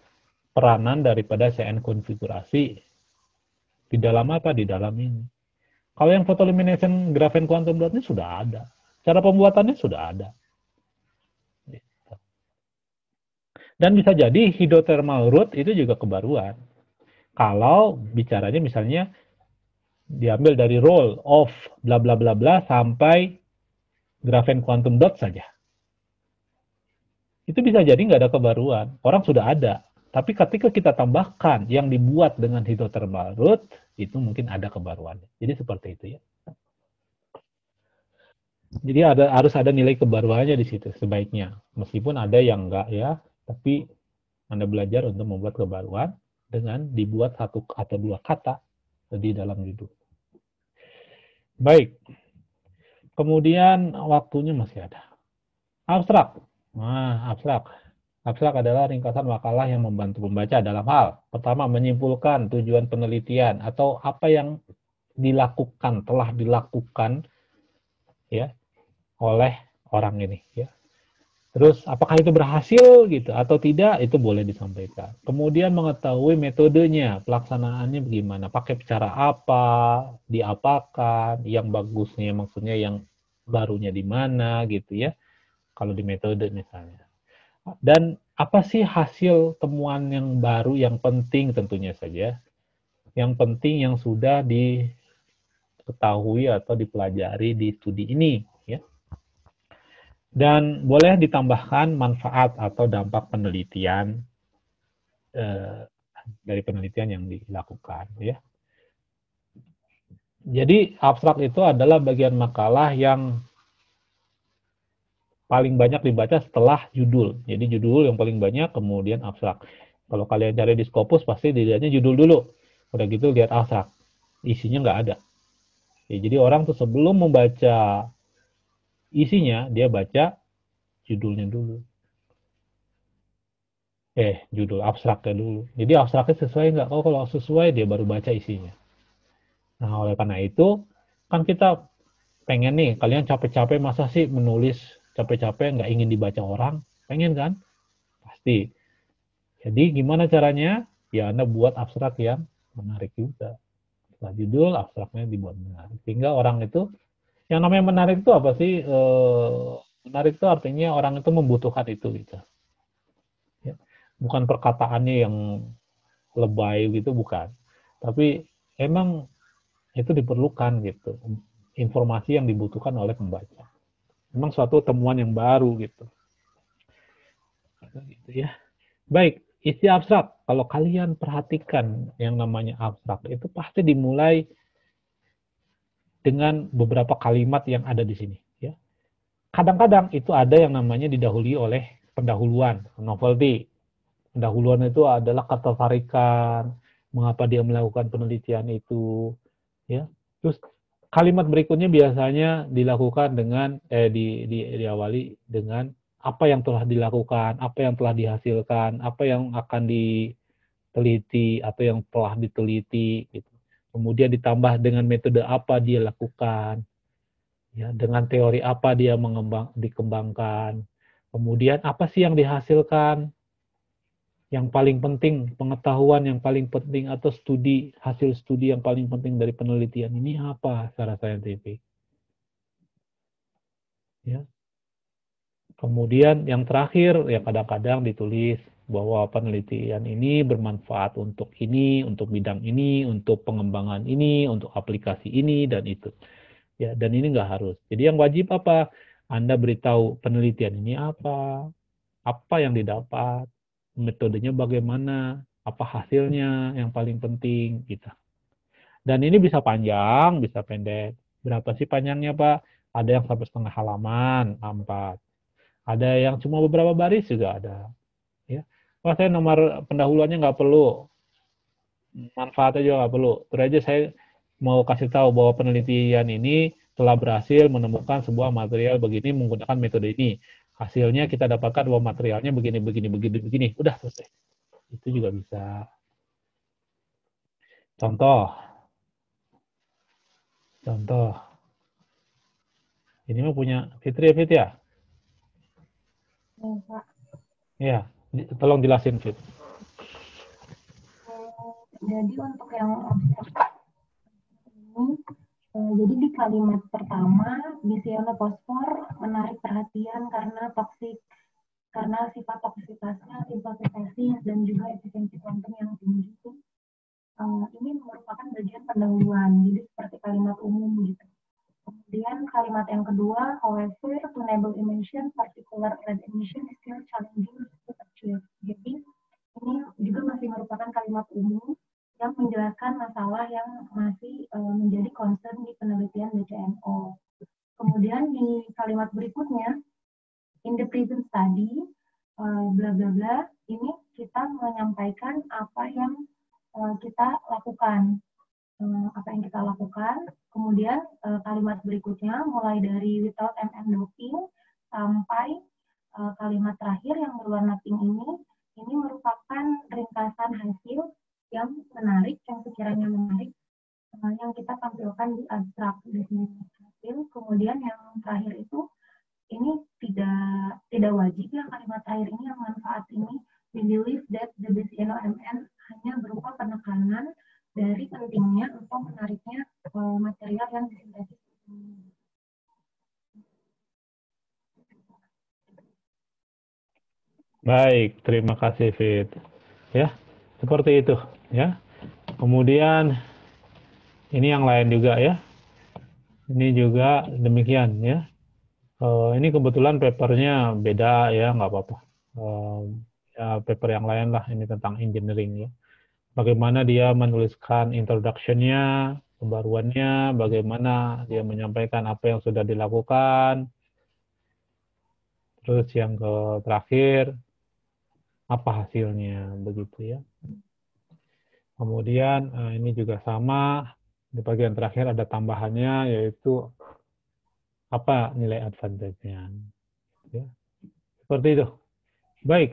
peranan daripada CN konfigurasi di dalam apa? Di dalam ini. Kalau yang photoillumination graphene quantum dot ini sudah ada. Cara pembuatannya sudah ada. Dan bisa jadi hydrothermal route itu juga kebaruan. Kalau bicaranya misalnya diambil dari roll of bla bla bla bla sampai graphene quantum dot saja. Itu bisa jadi nggak ada kebaruan. Orang sudah ada. Tapi ketika kita tambahkan yang dibuat dengan hydrothermal route, itu mungkin ada kebaruannya. Jadi seperti itu ya. Jadi harus ada nilai kebaruannya di situ sebaiknya. Meskipun ada yang enggak ya, tapi Anda belajar untuk membuat kebaruan dengan dibuat satu atau dua kata di dalam judul. Baik. Kemudian waktunya masih ada. Abstrak. Nah, abstrak. Abstrak adalah ringkasan makalah yang membantu pembaca dalam hal pertama menyimpulkan tujuan penelitian atau apa yang dilakukan, telah dilakukan ya oleh orang ini ya. Terus apakah itu berhasil gitu atau tidak itu boleh disampaikan. Kemudian mengetahui metodenya, pelaksanaannya bagaimana, pakai cara apa, diapakan, yang bagusnya maksudnya yang barunya di mana gitu ya. Kalau di metode misalnya. Dan apa sih hasil temuan yang baru yang penting tentunya saja. Yang penting yang sudah diketahui atau dipelajari di studi ini ya. Dan boleh ditambahkan manfaat atau dampak penelitian dari penelitian yang dilakukan ya. Jadi abstrak itu adalah bagian makalah yang paling banyak dibaca setelah judul. Jadi judul yang paling banyak kemudian abstrak. Kalau kalian cari di Scopus pasti dilihatnya judul dulu. Udah gitu lihat abstrak. Isinya nggak ada. Ya, jadi orang tuh sebelum membaca isinya dia baca judulnya dulu. Judul abstraknya dulu. Jadi abstraknya sesuai nggak? Oh, kalau sesuai dia baru baca isinya. Nah, oleh karena itu, kan kita pengen nih, kalian capek-capek masa sih menulis capek-capek nggak ingin dibaca orang? Pengen kan? Pasti. Jadi gimana caranya? Ya Anda buat abstrak yang menarik juga. Setelah judul, abstraknya dibuat menarik. Sehingga orang itu, yang namanya menarik itu apa sih? Menarik itu artinya orang itu membutuhkan itu gitu. Ya. Bukan perkataannya yang lebay gitu, bukan. Tapi emang itu diperlukan gitu. Informasi yang dibutuhkan oleh pembaca. Memang suatu temuan yang baru gitu. Gitu ya. Baik, isi abstrak. Kalau kalian perhatikan yang namanya abstrak itu pasti dimulai dengan beberapa kalimat yang ada di sini. Ya. Kadang-kadang itu ada yang namanya didahului oleh pendahuluan, novelty. Pendahuluan itu adalah ketertarikan, mengapa dia melakukan penelitian itu, ya. Terus kalimat berikutnya biasanya dilakukan dengan diawali dengan apa yang telah dilakukan, apa yang telah dihasilkan, apa yang akan diteliti atau yang telah diteliti gitu. Kemudian ditambah dengan metode apa dia lakukan, ya, dengan teori apa dia dikembangkan. Kemudian apa sih yang dihasilkan? Yang paling penting, pengetahuan yang paling penting atau hasil studi yang paling penting dari penelitian ini apa secara saintifik. Ya. Kemudian yang terakhir, ya kadang-kadang ditulis bahwa penelitian ini bermanfaat untuk ini, untuk bidang ini, untuk pengembangan ini, untuk aplikasi ini, dan itu. Ya, dan ini nggak harus. Jadi yang wajib apa? Anda beritahu penelitian ini apa yang didapat, metodenya bagaimana, apa hasilnya yang paling penting gitu. Dan ini bisa panjang, bisa pendek. Berapa sih panjangnya, Pak? Ada yang sampai setengah halaman, A4. Ada yang cuma beberapa baris juga ada. Ya. Wah, saya nomor pendahuluannya nggak perlu. Manfaatnya juga nggak perlu. Terus aja saya mau kasih tahu bahwa penelitian ini telah berhasil menemukan sebuah material begini menggunakan metode ini. Hasilnya kita dapatkan bahwa materialnya begini. Udah selesai. Itu juga bisa. Contoh. Ini mah punya Fitri ya, Fit ya? Ya, Pak. Ya, tolong jelasin, Fit. Jadi untuk yang ini, jadi di kalimat pertama, bisionoposfor menarik perhatian karena sifat toksitasnya, hipotesis, dan juga efisiensi kuantum yang tinggi. Ini merupakan bagian pendahuluan, jadi seperti kalimat umum gitu. Kemudian kalimat yang kedua, however, tunable emission, particular red emission is still challenging to achieve. Jadi ini juga masih merupakan kalimat umum yang menjelaskan masalah yang masih menjadi concern di penelitian BCNO. Kemudian di kalimat berikutnya, in the present study, bla bla bla, ini kita menyampaikan apa yang kita lakukan. Kemudian kalimat berikutnya mulai dari without MM doping sampai kalimat terakhir yang berwarna pink ini merupakan ringkasan hasil yang menarik, yang sekiranya menarik, yang kita tampilkan di abstrak definisi hasil. Kemudian yang terakhir itu ini tidak wajib ya kalimat terakhir ini, yang manfaat ini, we believe that the BCNO-MN hanya berupa penekanan dari pentingnya atau menariknya material yang disintesis. Baik, terima kasih, Fit. Ya, seperti itu. Ya. Kemudian ini yang lain juga ya. Ini juga demikian ya. Ini kebetulan papernya beda ya, nggak apa-apa. Ya, paper yang lain lah, ini tentang engineering ya. Bagaimana dia menuliskan introduction-nya, pembaruannya, bagaimana dia menyampaikan apa yang sudah dilakukan. Terus yang terakhir, apa hasilnya, begitu ya. Kemudian ini juga sama, di bagian terakhir ada tambahannya, yaitu apa nilai advantage-nya. Ya. Seperti itu. Baik,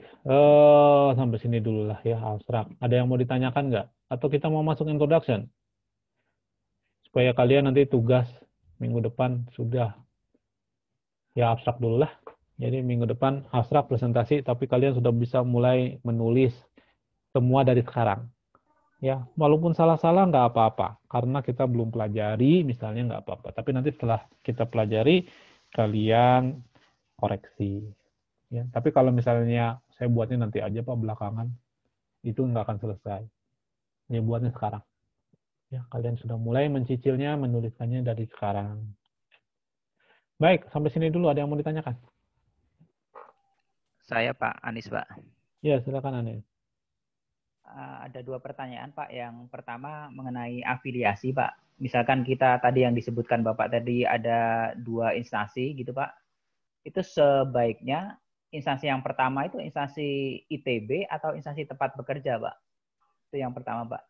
sampai sini dulu lah ya, abstrak. Ada yang mau ditanyakan nggak? Atau kita mau masuk introduction? Supaya kalian nanti tugas minggu depan sudah ya abstrak dulu lah. Jadi minggu depan abstrak presentasi, tapi kalian sudah bisa mulai menulis semua dari sekarang. Ya, walaupun salah-salah nggak apa-apa, karena kita belum pelajari, misalnya nggak apa-apa. Tapi nanti setelah kita pelajari, kalian koreksi. Ya, tapi kalau misalnya saya buatnya nanti aja Pak belakangan, itu nggak akan selesai. Ya buatnya sekarang. Ya, kalian sudah mulai mencicilnya, menuliskannya dari sekarang. Baik, sampai sini dulu. Ada yang mau ditanyakan? Saya Pak Anis, Pak. Ya, silakan Anis. Ada dua pertanyaan, Pak. Yang pertama mengenai afiliasi, Pak. Misalkan kita tadi yang disebutkan Bapak tadi ada dua instansi gitu, Pak. Itu sebaiknya instansi yang pertama itu instansi ITB atau instansi tempat bekerja, Pak? Itu yang pertama, Pak.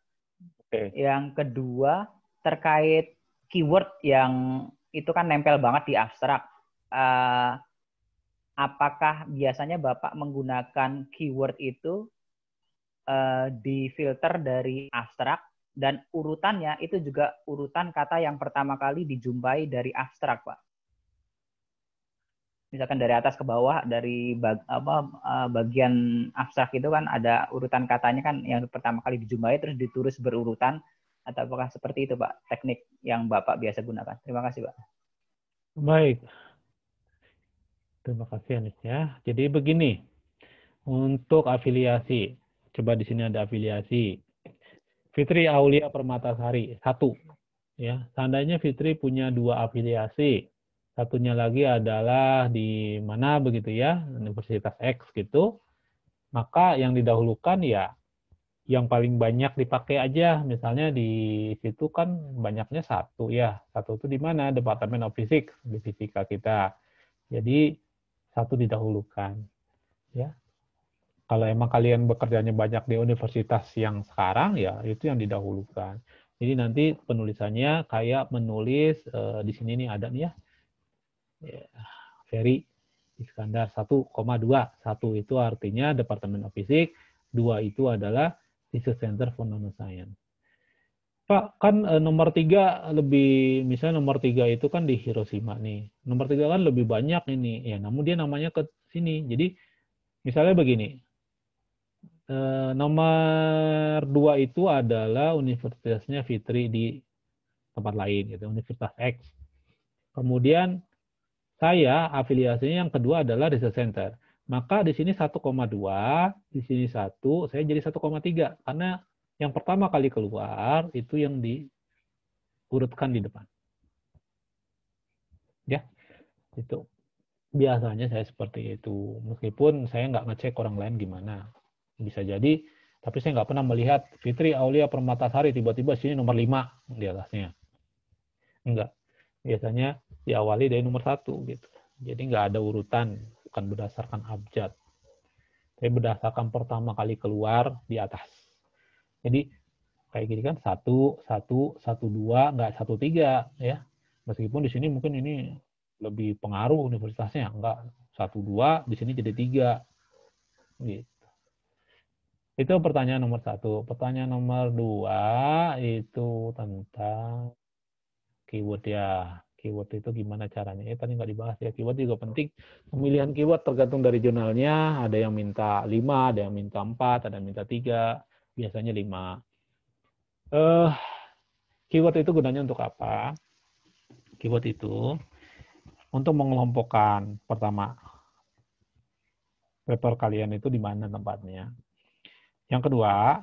Oke. Yang kedua, terkait keyword yang itu kan nempel banget di abstrak. Apakah biasanya Bapak menggunakan keyword itu difilter dari abstrak, dan urutannya itu juga urutan kata yang pertama kali dijumpai dari abstrak, Pak? Misalkan dari atas ke bawah, dari bagian abstrak itu kan ada urutan katanya kan yang pertama kali dijumpai terus ditulis berurutan, atau apakah seperti itu Pak teknik yang Bapak biasa gunakan? Terima kasih Pak. Baik. Terima kasih Anis ya. Jadi begini, untuk afiliasi, coba di sini ada afiliasi. Fitri Aulia Permatasari, 1. Ya, seandainya Fitri punya 2 afiliasi, satunya lagi adalah di mana begitu ya, Universitas X gitu, maka yang didahulukan ya yang paling banyak dipakai aja. Misalnya di situ kan banyaknya 1 ya. 1 itu di mana? Departemen of Physics, di fisika kita. Jadi 1 didahulukan. Ya. Kalau emang kalian bekerjanya banyak di universitas yang sekarang, ya itu yang didahulukan. Jadi nanti penulisannya kayak menulis, di sini nih ada nih ya, Ferry Iskandar 1,2. 1 itu artinya Departemen of Physics, 2 itu adalah Research Center for Nanoscience. Pak, kan nomor 3 lebih, misalnya nomor 3 itu kan di Hiroshima nih. Nomor 3 kan lebih banyak ini. Ya, namun dia namanya ke sini. Jadi Misalnya begini, nomor 2 itu adalah universitasnya Fitri di tempat lain, gitu, Universitas X. Kemudian saya afiliasinya yang kedua adalah research center. Maka di sini 1,2, di sini 1, saya jadi 1,3. Karena yang pertama kali keluar itu yang diurutkan di depan. Ya, itu. Biasanya saya seperti itu. Meskipun saya nggak ngecek orang lain gimana. Bisa jadi, tapi saya nggak pernah melihat Fitri Aulia Permatasari tiba-tiba sini nomor 5 di atasnya. Enggak. Biasanya diawali dari nomor 1 gitu. Jadi nggak ada urutan, bukan berdasarkan abjad. Tapi berdasarkan pertama kali keluar di atas. Jadi kayak gini kan 1, 1, 1, 2, nggak 1, 3 ya. Meskipun di sini mungkin ini lebih pengaruh universitasnya, enggak 1, 2, di sini jadi 3. Gitu. Itu pertanyaan nomor 1. Pertanyaan nomor 2 itu tentang keyword ya. Keyword itu gimana caranya? Tadi nggak dibahas ya. Keyword juga penting. Pemilihan keyword tergantung dari jurnalnya. Ada yang minta 5, ada yang minta 4, ada yang minta 3. Biasanya 5. Keyword itu gunanya untuk apa? Keyword itu untuk mengelompokkan. Pertama, paper kalian itu di mana tempatnya. Yang kedua,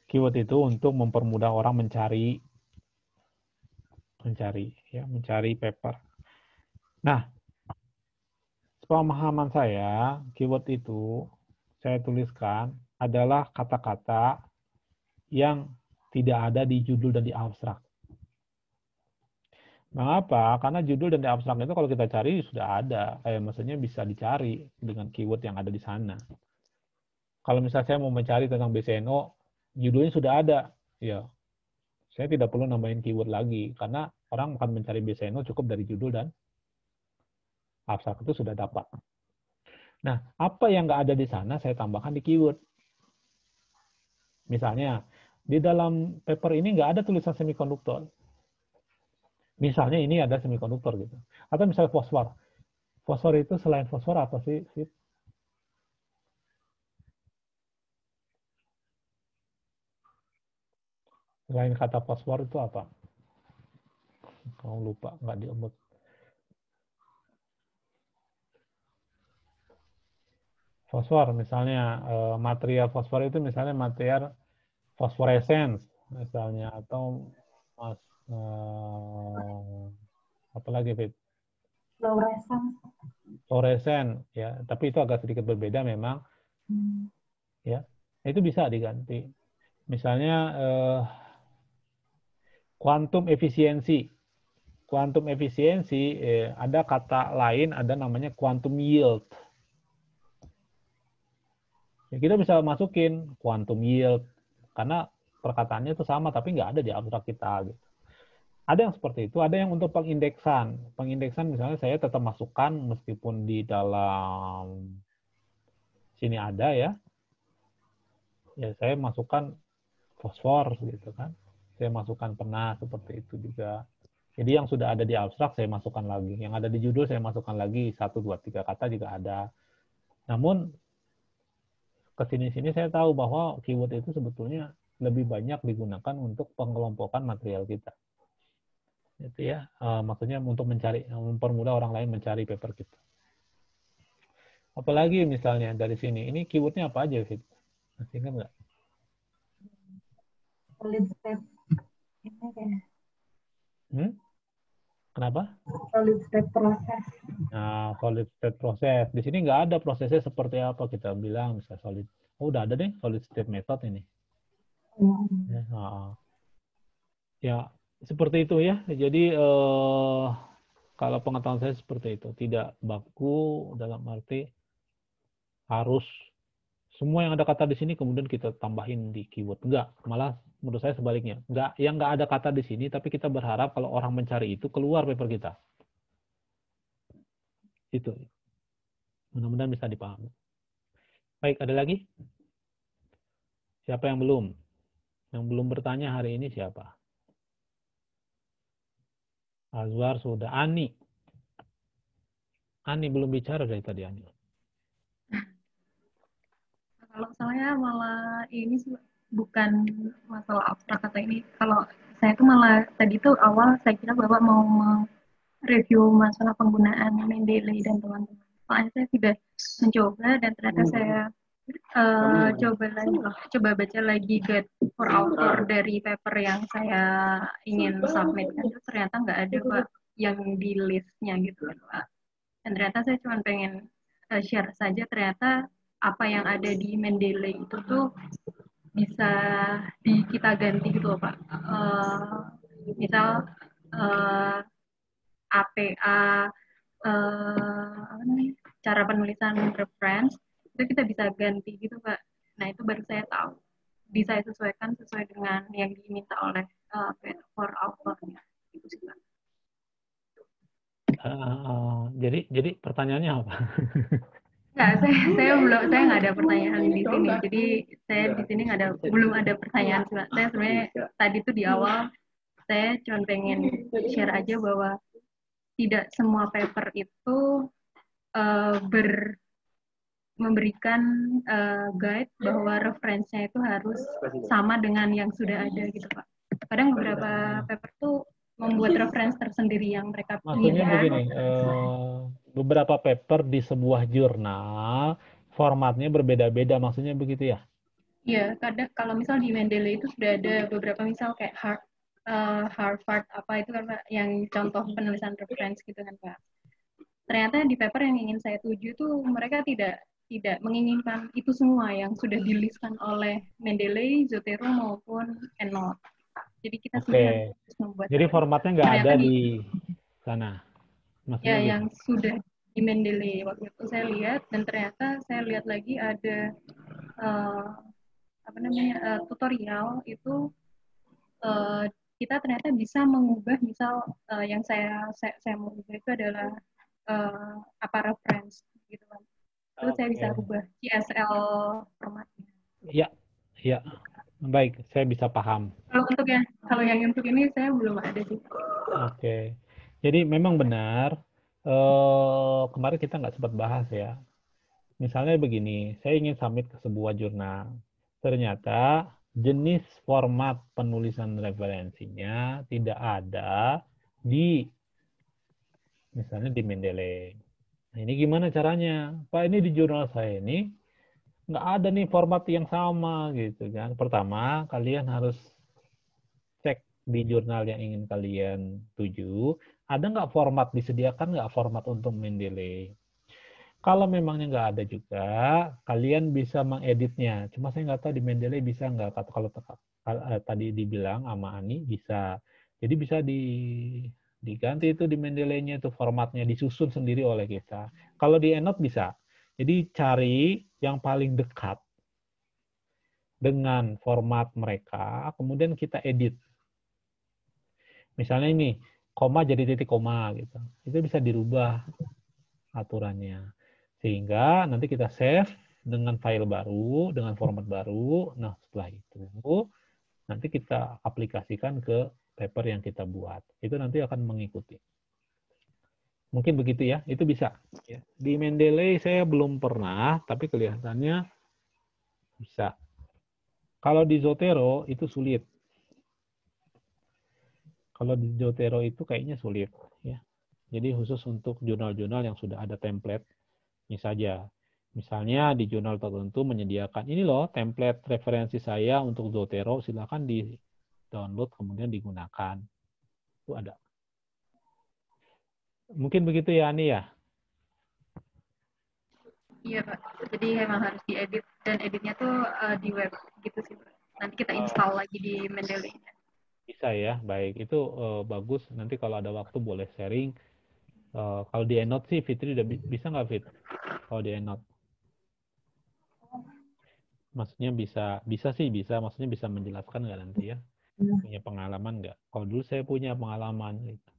keyword itu untuk mempermudah orang mencari paper. Nah, pemahaman saya, keyword itu saya tuliskan adalah kata-kata yang tidak ada di judul dan di abstrak. Mengapa? Karena judul dan di abstrak itu kalau kita cari sudah ada. Maksudnya bisa dicari dengan keyword yang ada di sana. Kalau misalnya saya mau mencari tentang BCNO, judulnya sudah ada. Ya, saya tidak perlu nambahin keyword lagi. Karena orang akan mencari BCNO cukup dari judul dan abstrak itu sudah dapat. Nah, apa yang nggak ada di sana saya tambahkan di keyword. Misalnya, di dalam paper ini nggak ada tulisan semikonduktor. Misalnya ini ada semikonduktor gitu. Atau misalnya fosfor. Fosfor itu selain fosfor apa sih? Selain kata fosfor itu apa? Kamu lupa, nggak diemut. Fosfor, misalnya material fosfor itu misalnya material fosforescence, misalnya, atau apa lagi, Fit? Fluorescent, ya. Tapi itu agak sedikit berbeda memang. Ya, itu bisa diganti. Misalnya quantum efisiensi. Quantum efisiensi ada kata lain, ada namanya quantum yield. Ya, kita bisa masukin quantum yield karena perkataannya itu sama tapi nggak ada di abstrak kita gitu. Ada yang seperti itu, ada yang untuk pengindeksan. Pengindeksan misalnya saya tetap masukkan meskipun di dalam sini ada ya. Ya saya masukkan fosfor gitu kan. Saya masukkan pena seperti itu juga. Jadi yang sudah ada di abstrak saya masukkan lagi. Yang ada di judul saya masukkan lagi 1, 2, 3 kata juga ada. Namun kesini-sini saya tahu bahwa keyword itu sebetulnya lebih banyak digunakan untuk pengelompokan material kita. Itu ya, maksudnya untuk mempermudah orang lain mencari paper kita. Apalagi misalnya dari sini, ini keywordnya apa aja, Fit? Masih ingat nggak? Solid state. Kenapa? Solid state process. Nah, solid state process. Di sini nggak ada prosesnya seperti apa kita bilang, misalnya solid. Oh, udah ada deh solid state method ini. Ya, seperti itu ya. Jadi kalau pengetahuan saya seperti itu, tidak baku dalam arti harus semua yang ada kata di sini kemudian kita tambahin di keyword. Enggak, malah menurut saya sebaliknya. Enggak, yang enggak ada kata di sini, tapi kita berharap kalau orang mencari itu keluar paper kita. Itu. Mudah-mudahan bisa dipahami. Baik, ada lagi? Siapa yang belum? Yang belum bertanya hari ini siapa? Azwar sudah. Ani belum bicara dari tadi, Ani. Kalau saya malah ini sih, bukan masalah abstrak kata ini. Kalau saya tuh malah tadi tuh awal saya kira Bapak mau review masalah penggunaan Mendeley dan teman-teman. Soalnya saya sudah mencoba dan ternyata saya coba baca lagi guide for author dari paper yang saya ingin submit kan, ternyata nggak ada Pak yang di listnya gitu kan Pak. Dan ternyata saya cuma pengen share saja, ternyata apa yang ada di Mendeley itu tuh bisa kita ganti gitu loh Pak. Misal APA cara penulisan reference itu kita bisa ganti gitu Pak. Nah itu baru saya tahu bisa sesuaikan sesuai dengan yang diminta oleh for author-nya gitu sih Pak. Jadi pertanyaannya apa? Nggak, saya nggak ada pertanyaan di sini. Jadi saya di sini belum ada pertanyaan sih Pak. Saya sebenarnya tadi tuh di awal saya cuma pengen share aja bahwa tidak semua paper itu memberikan guide bahwa referensinya itu harus sama dengan yang sudah ada gitu Pak. Kadang beberapa paper tuh membuat referensi tersendiri yang mereka Maksudnya pilih. begini, beberapa paper di sebuah jurnal formatnya berbeda-beda, maksudnya begitu ya? Iya, kadang kalau misal di Mendeley itu sudah ada beberapa misal kayak Harvard apa itu kan Pak, yang contoh penulisan referensi gitu kan Pak. Ternyata di paper yang ingin saya tuju tuh mereka tidak menginginkan itu semua yang sudah dilistkan oleh Mendeley, Zotero maupun EndNote. Jadi kita sebenarnya harus membuat. Jadi formatnya nggak ada di sana. Maksudnya ya gitu. Yang sudah di Mendeley waktu itu saya lihat, dan ternyata saya lihat lagi ada tutorial itu kita ternyata bisa mengubah, misal yang saya mau ubah itu adalah reference gitu kan. Terus saya bisa ubah CSL formatnya. Ya, baik, saya bisa paham. Kalau yang untuk ini saya belum ada sih. Oke, jadi memang benar. Kemarin kita nggak sempat bahas ya. Misalnya begini, saya ingin submit ke sebuah jurnal. Ternyata jenis format penulisan referensinya tidak ada misalnya di Mendeley. Nah, ini gimana caranya? Pak, ini di jurnal saya ini nggak ada nih format yang sama gitu kan. Pertama, kalian harus cek di jurnal yang ingin kalian tuju, ada nggak format, disediakan nggak format untuk Mendeley. Kalau memangnya nggak ada juga, kalian bisa mengeditnya. Cuma saya nggak tahu di Mendeley bisa nggak. Kalau tadi dibilang sama Ani, bisa. Jadi bisa diganti itu di Mendeley-nya, itu formatnya disusun sendiri oleh kita. Kalau di EndNote bisa. Jadi cari yang paling dekat dengan format mereka, kemudian kita edit. Misalnya ini, koma jadi titik koma gitu. Itu bisa dirubah aturannya. Sehingga nanti kita save dengan file baru, dengan format baru. Nah, setelah itu nanti kita aplikasikan ke paper yang kita buat. Itu nanti akan mengikuti. Mungkin begitu ya, itu bisa. Di Mendeley saya belum pernah, tapi kelihatannya bisa. Kalau di Zotero itu sulit. Kalau di Zotero itu kayaknya sulit. Ya. Jadi khusus untuk jurnal-jurnal yang sudah ada template saja. Misalnya di jurnal tertentu menyediakan ini loh template referensi saya untuk Zotero, silakan di download kemudian digunakan. Itu ada. Mungkin begitu ya Ani ya? Iya Pak, jadi memang harus diedit, dan editnya tuh di web gitu sih Pak. Nanti kita install lagi di Mendeley. Bisa ya, baik. Itu bagus. Nanti kalau ada waktu boleh sharing. Kalau di EndNote sih Fitri udah bisa nggak Fit? Kalau di EndNote? Maksudnya bisa sih bisa. Maksudnya bisa menjelaskan nggak nanti ya? Punya pengalaman nggak? Kalau dulu saya punya pengalaman. Gitu.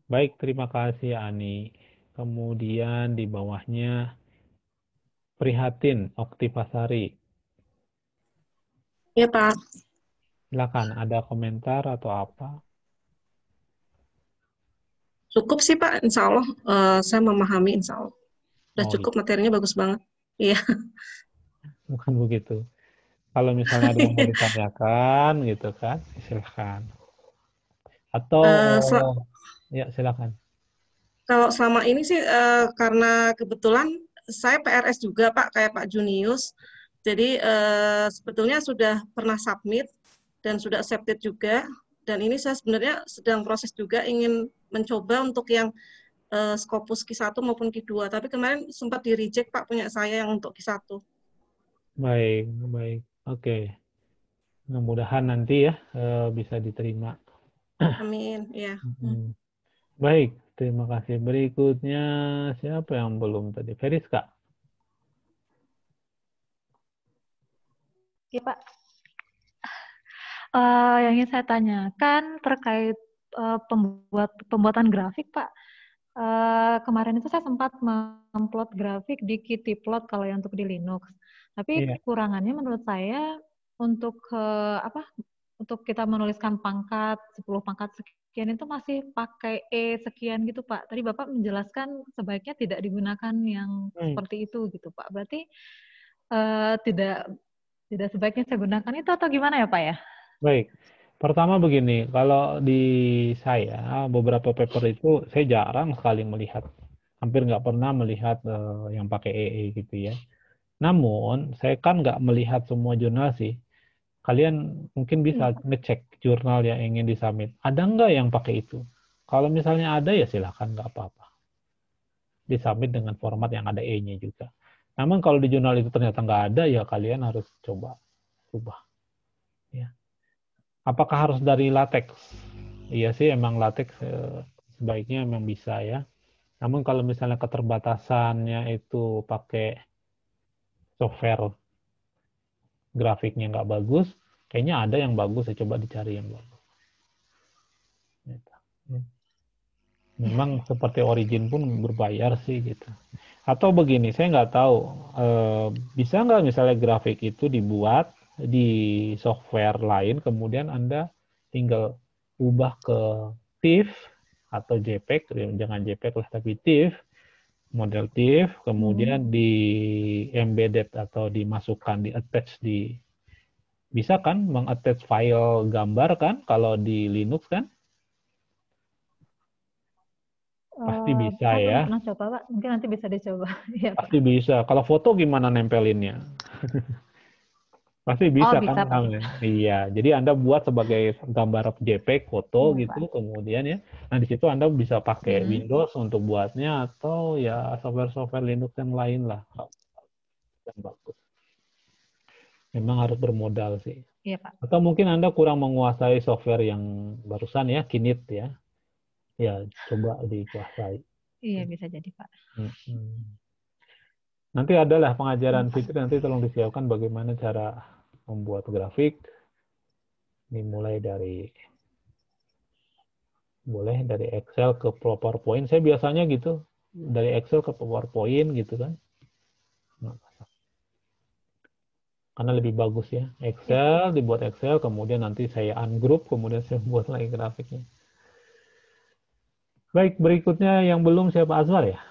Baik, terima kasih Ani. Kemudian di bawahnya Prihatin Oktivasari. Ya Pak. Silakan, ada komentar atau apa? Cukup sih Pak, insya Allah saya memahami insya Allah. Udah Oh, cukup, materinya bagus banget. Iya. bukan begitu. Kalau misalnya ada yang mau ditanyakan gitu kan, silahkan. Atau Eh, sel- ya silakan. Kalau selama ini sih karena kebetulan saya PRS juga Pak, kayak Pak Junius. Jadi sebetulnya sudah pernah submit dan sudah accepted juga. Dan ini saya sebenarnya sedang proses juga ingin mencoba untuk yang Scopus Q1 maupun Q2. Tapi kemarin sempat di reject Pak punya saya yang untuk Q1. Baik, baik. Oke. Mudah-mudahan nanti ya bisa diterima. Amin. Ya. Hmm. Baik, terima kasih. Berikutnya siapa yang belum tadi? Feriska. Ya, Pak. Yang ingin saya tanyakan terkait pembuatan grafik, Pak. Kemarin itu saya sempat memplot grafik di Kittyplot kalau yang untuk di Linux. Tapi Iya. kekurangannya menurut saya untuk untuk kita menuliskan pangkat 10 pangkat sekian itu masih pakai sekian gitu, Pak. Tadi Bapak menjelaskan sebaiknya tidak digunakan yang seperti itu gitu, Pak. Berarti tidak sebaiknya saya gunakan itu atau gimana ya, Pak ya? Baik. Pertama begini, kalau di saya beberapa paper itu saya jarang sekali melihat, hampir nggak pernah melihat yang pakai EE gitu ya. Namun saya kan nggak melihat semua jurnal sih. Kalian mungkin bisa ngecek jurnal yang ingin disubmit. Ada nggak yang pakai itu? Kalau misalnya ada ya silahkan, nggak apa-apa. Disubmit dengan format yang ada E-nya juga. Namun kalau di jurnal itu ternyata nggak ada, ya kalian harus coba ubah. Ya. Apakah harus dari latex? Iya sih, emang latex sebaiknya memang bisa ya. Namun kalau misalnya keterbatasannya itu pakai software grafiknya nggak bagus, kayaknya ada yang bagus, saya coba dicari yang bagus. Memang seperti Origin pun berbayar sih gitu. Atau begini, saya nggak tahu, bisa nggak misalnya grafik itu dibuat di software lain, kemudian Anda tinggal ubah ke TIFF atau JPEG, jangan JPEG lah, tapi TIFF, model TIFF, kemudian di embedded atau dimasukkan, di attach bisa kan mengattach file gambar kan, kalau di Linux kan? Pasti bisa Saya ya. belum pernah coba, Pak. Mungkin nanti bisa dicoba. Ya, Pak. Pasti bisa. Kalau foto gimana nempelinnya? Pasti bisa kan? Bisa, Pak. Iya. Jadi Anda buat sebagai gambar JPEG foto Iya, gitu, Pak. kemudian ya. Nah di situ Anda bisa pakai Windows untuk buatnya atau ya software-software Linux yang lain lah. Yang bagus. Memang harus bermodal sih. Iya, Pak. Atau mungkin Anda kurang menguasai software yang barusan ya, Kinit ya. Ya, coba dikuasai. Iya, bisa jadi, Pak. Nanti adalah pengajaran Fitri, nanti tolong disiapkan bagaimana cara membuat grafik. Dimulai dari Excel ke PowerPoint. Saya biasanya gitu, dari Excel ke PowerPoint gitu kan. Karena lebih bagus ya. Excel, dibuat Excel, kemudian nanti saya ungroup, kemudian saya buat lagi grafiknya. Baik, berikutnya yang belum siapa, Azwar ya?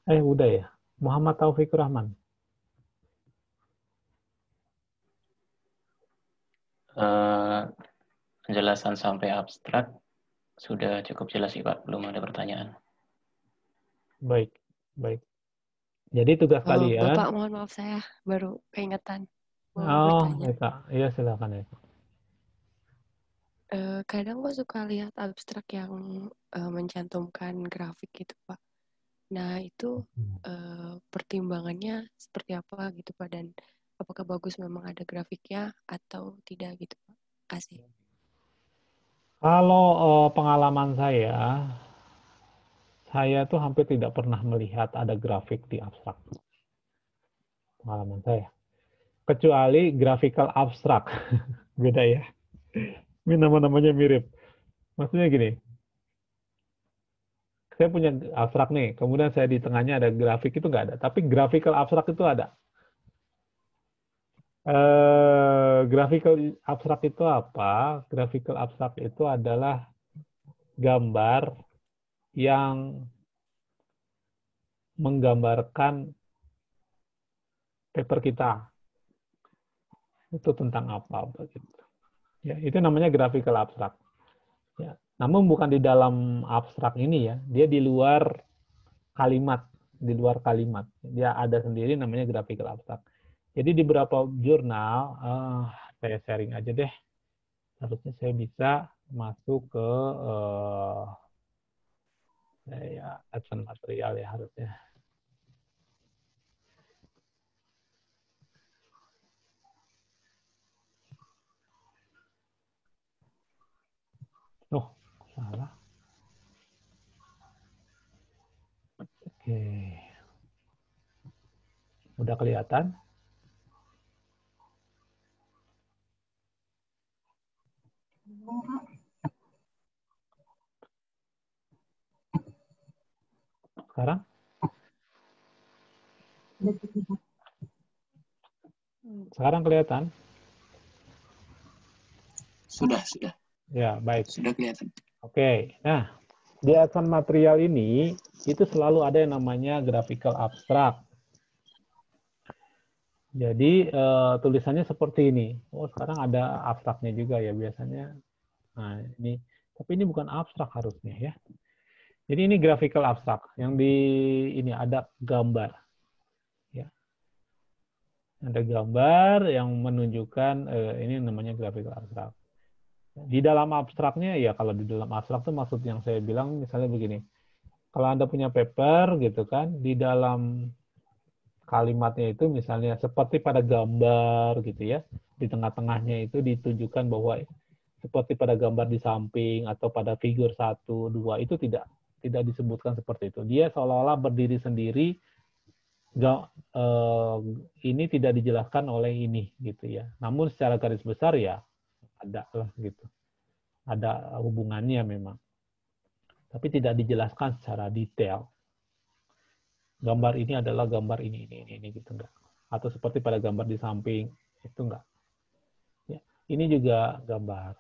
Udah ya. Muhammad Taufik Rahman. Penjelasan sampai abstrak sudah cukup jelas sih Pak, belum ada pertanyaan. Baik, baik. Jadi tugas kalian. Bapak, mohon maaf saya baru keingetan mau bertanya. Eka. Iya silakan Eka. Kadang Pak suka lihat abstrak yang mencantumkan grafik gitu Pak. Nah itu pertimbangannya seperti apa gitu Pak, dan apakah bagus memang ada grafiknya atau tidak gitu Pak? Kasih. Kalau pengalaman saya tuh hampir tidak pernah melihat ada grafik di abstrak. Pengalaman saya. Kecuali graphical abstrak. Beda ya. Ini nama-namanya mirip. Maksudnya gini. Saya punya abstrak nih, kemudian saya di tengahnya ada grafik, itu nggak ada. Tapi graphical abstrak itu ada. Graphical abstrak itu apa? Graphical abstrak itu adalah gambar yang menggambarkan paper kita itu tentang apa begitu. Ya, itu namanya graphical abstract. Ya, namun bukan di dalam abstrak ini ya, dia di luar kalimat, dia ada sendiri namanya graphical abstract. Jadi di beberapa jurnal, saya sharing aja deh, harusnya saya bisa masuk ke ya, advance material ya harusnya. Oh, salah. Oke. Udah kelihatan? Sekarang? Sekarang kelihatan? Sudah. Ya, baik. Sudah kelihatan. Oke. Nah, di advance material ini itu selalu ada yang namanya graphical abstract. Jadi tulisannya seperti ini. Oh, sekarang ada abstraknya juga ya biasanya. Nah, ini tapi ini bukan abstrak harusnya ya. Jadi ini graphical abstract yang di ini ada gambar. Ya. Ada gambar yang menunjukkan ini namanya graphical abstract. Di dalam abstraknya ya kalau di dalam abstrak itu maksud yang saya bilang misalnya begini. Kalau Anda punya paper gitu kan, di dalam kalimatnya itu misalnya seperti pada gambar gitu ya, di tengah-tengahnya itu ditunjukkan bahwa seperti pada gambar di samping atau pada figur 1, 2 itu tidak disebutkan seperti itu. Dia seolah-olah berdiri sendiri, ini tidak dijelaskan oleh ini gitu ya. Namun secara garis besar ya ada lah gitu. Ada hubungannya memang. Tapi tidak dijelaskan secara detail. Gambar ini adalah gambar ini gitu enggak. Atau seperti pada gambar di samping itu enggak. Ya, ini juga gambar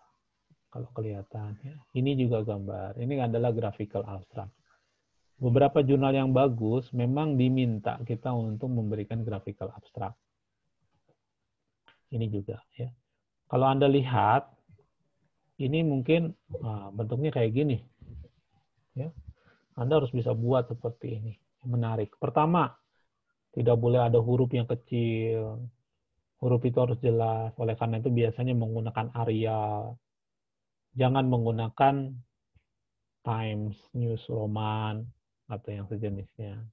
kalau kelihatan ya. Ini juga gambar. Ini adalah graphical abstract. Beberapa jurnal yang bagus memang diminta kita untuk memberikan graphical abstract. Ini juga ya. Kalau Anda lihat ini mungkin bentuknya kayak gini. Ya. Anda harus bisa buat seperti ini. Menarik. Pertama, tidak boleh ada huruf yang kecil. Huruf itu harus jelas. Oleh karena itu biasanya menggunakan Arial. Jangan menggunakan Times News Roman atau yang sejenisnya.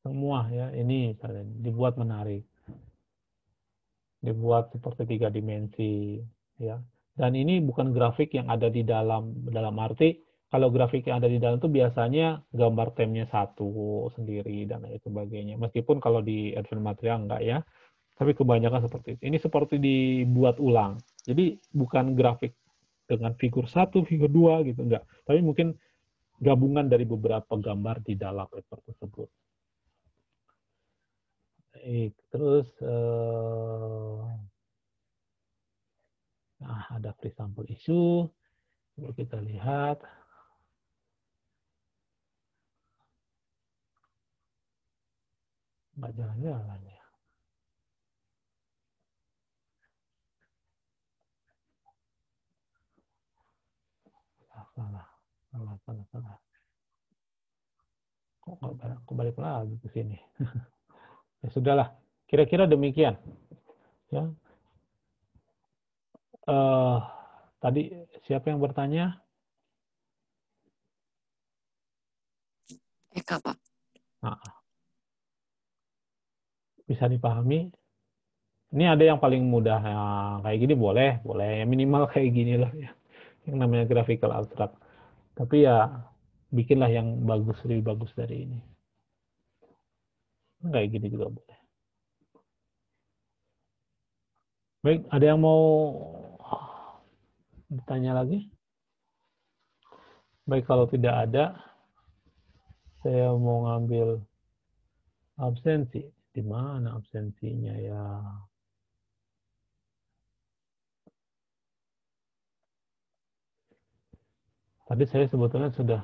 Semua ya ini dibuat menarik. Dibuat seperti 3 dimensi ya. Dan ini bukan grafik yang ada di dalam arti kalau grafik yang ada di dalam itu biasanya gambar temnya satu sendiri dan lain sebagainya. Meskipun kalau di advance material enggak ya. Tapi kebanyakan seperti itu. Ini seperti dibuat ulang. Jadi bukan grafik dengan figur 1, figur 2 gitu enggak. Tapi mungkin gabungan dari beberapa gambar di dalam paper tersebut. Baik, terus ada free sample issue. Coba kita lihat. Nggak jalan-jalan ya. Salah. Kok nggak balik lagi ke sini? Ya sudahlah. Kira-kira demikian. Ya. Tadi siapa yang bertanya? Eka, Pak. Nah, bisa dipahami? Ini ada yang paling mudah ya, kayak gini boleh ya minimal kayak gini lah ya. Yang namanya graphical abstract. Tapi ya bikinlah yang bagus, lebih bagus dari ini. Kayak gini juga boleh. Baik, ada yang mau bertanya lagi? Baik, kalau tidak ada, saya mau ngambil absensi. Di mana absensinya ya? Tadi saya sebetulnya sudah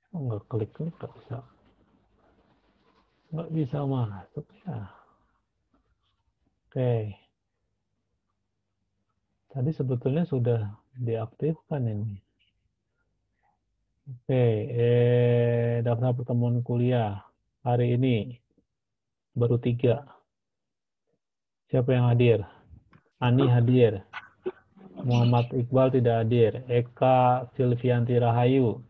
Nggak klik-klik, nggak bisa. Nggak bisa masuk ya. Oke. Tadi sebetulnya sudah diaktifkan ini. Oke, daftar pertemuan kuliah hari ini baru 3. Siapa yang hadir? Ani hadir. Muhammad Iqbal tidak hadir. Eka Silvianti Rahayu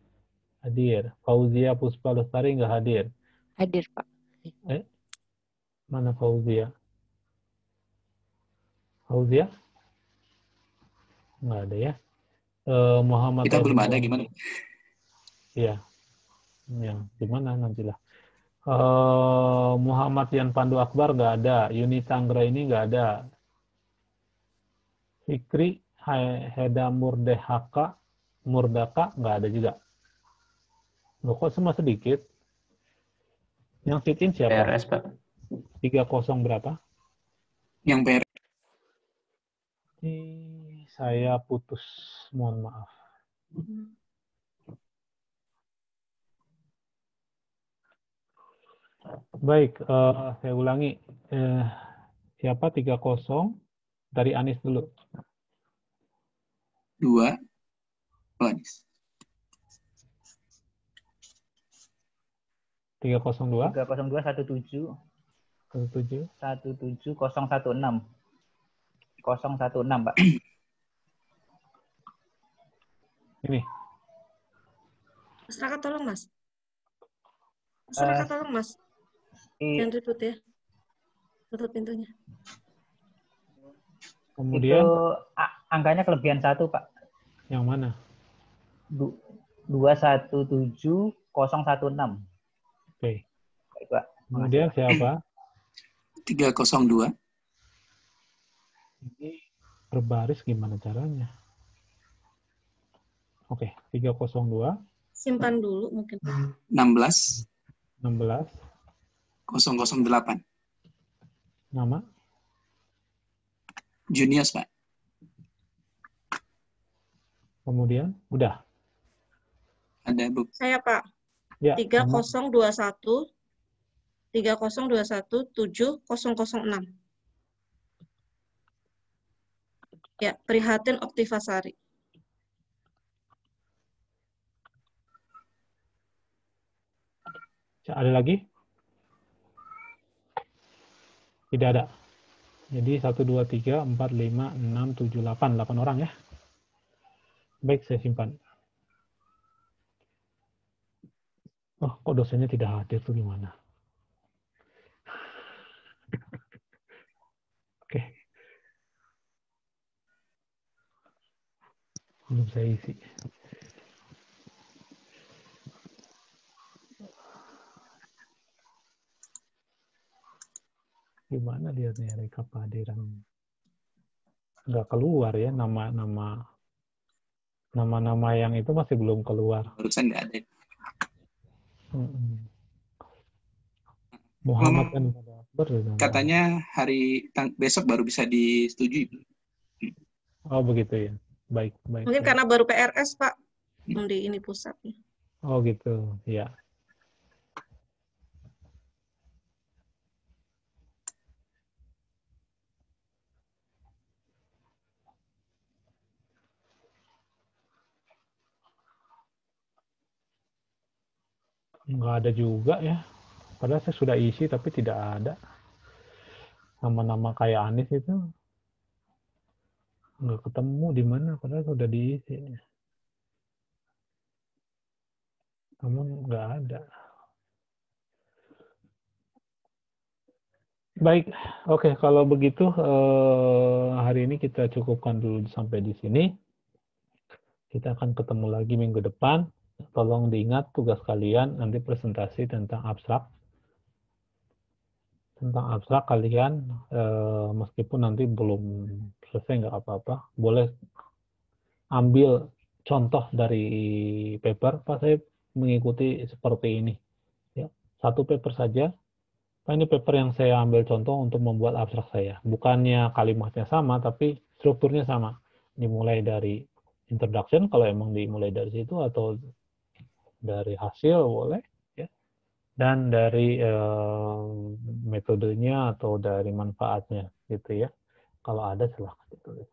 hadir. Fauzia Puspa Lestari nggak hadir. Hadir, Pak. Mana Fauzia? Fauzia? Nggak ada ya. Muhammad Kita belum Edi ada, gimana? Iya. Yang gimana nantilah. Muhammad Yan Pandu Akbar nggak ada. Yunita Anggra ini nggak ada. Fikri Heda Murdaka nggak ada juga. Loh, kok semua sedikit? Yang sit-in siapa? PRS, Pak. 30 berapa? Yang PR. Saya putus, mohon maaf. Baik, saya ulangi. Siapa 30? Dari Anis dulu. 2. Anis. 302 302 17 17 17016 016, Pak. Ini. Mas Raka tolong, Mas. Mas Raka tolong, Mas. Jangan ribut ya. Tutup pintunya. Kemudian Itu angkanya kelebihan 1, Pak. yang mana? 217016. Oke. Baik, Pak. Kemudian siapa? 302. Ini berbaris gimana caranya? Oke, 302. Simpan dulu mungkin. 16. 16. 008. Nama? Junius, Pak. Kemudian, udah. Ada, Bu. Saya, Pak. Ya, 3021 7006. Ya, Prihatin Oktivasari. ada lagi? Tidak ada. Jadi 1, 2, 3, 4, 5, 6, 7, 8. 8 orang ya. Baik, saya simpan. Oh, kok dosennya tidak hadir tuh gimana? Oke. Belum saya isi. Gimana lihatnya rekap kehadiran? Nggak keluar ya nama-nama yang itu masih belum keluar. Barusan nggak ada. Muhammad kan katanya besok baru bisa disetujui. Oh begitu ya. Baik. Mungkin karena baru PRS, Pak. Di ini pusatnya. Oh gitu, ya. Nggak ada juga ya. Padahal saya sudah isi tapi tidak ada. Nama-nama kayak Anis itu nggak ketemu di mana, padahal sudah diisi. Namun nggak ada. Baik, oke, kalau begitu hari ini kita cukupkan dulu sampai di sini. Kita akan ketemu lagi minggu depan. Tolong diingat tugas kalian nanti presentasi tentang abstrak. Tentang abstrak kalian, meskipun nanti belum selesai nggak apa-apa, boleh ambil contoh dari paper. Pak, saya mengikuti seperti ini. Ya, satu paper saja. Nah, ini paper yang saya ambil contoh untuk membuat abstrak saya. Bukannya kalimatnya sama, tapi strukturnya sama. Dimulai dari introduction, kalau emang dimulai dari situ, atau dari hasil boleh, ya, dan dari metodenya atau dari manfaatnya, gitu ya. Kalau ada silahkan ditulis.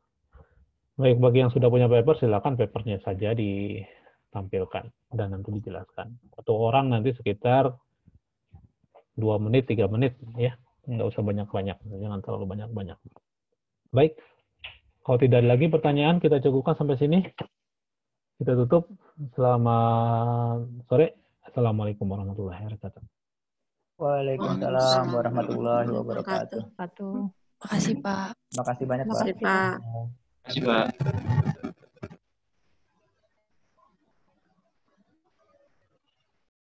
Baik, bagi yang sudah punya paper, silakan papernya saja ditampilkan dan nanti dijelaskan. Atau orang nanti sekitar 2 menit, 3 menit, ya, nggak usah banyak-banyak, jangan terlalu banyak-banyak. Baik, kalau tidak ada lagi pertanyaan, kita cukupkan sampai sini. Kita tutup. Selamat sore. Assalamualaikum warahmatullahi wabarakatuh. Waalaikumsalam warahmatullahi wabarakatuh. Satu. Makasih, Pak. Terima kasih banyak, Pak. Makasih, Pak. Terima kasih, Pak.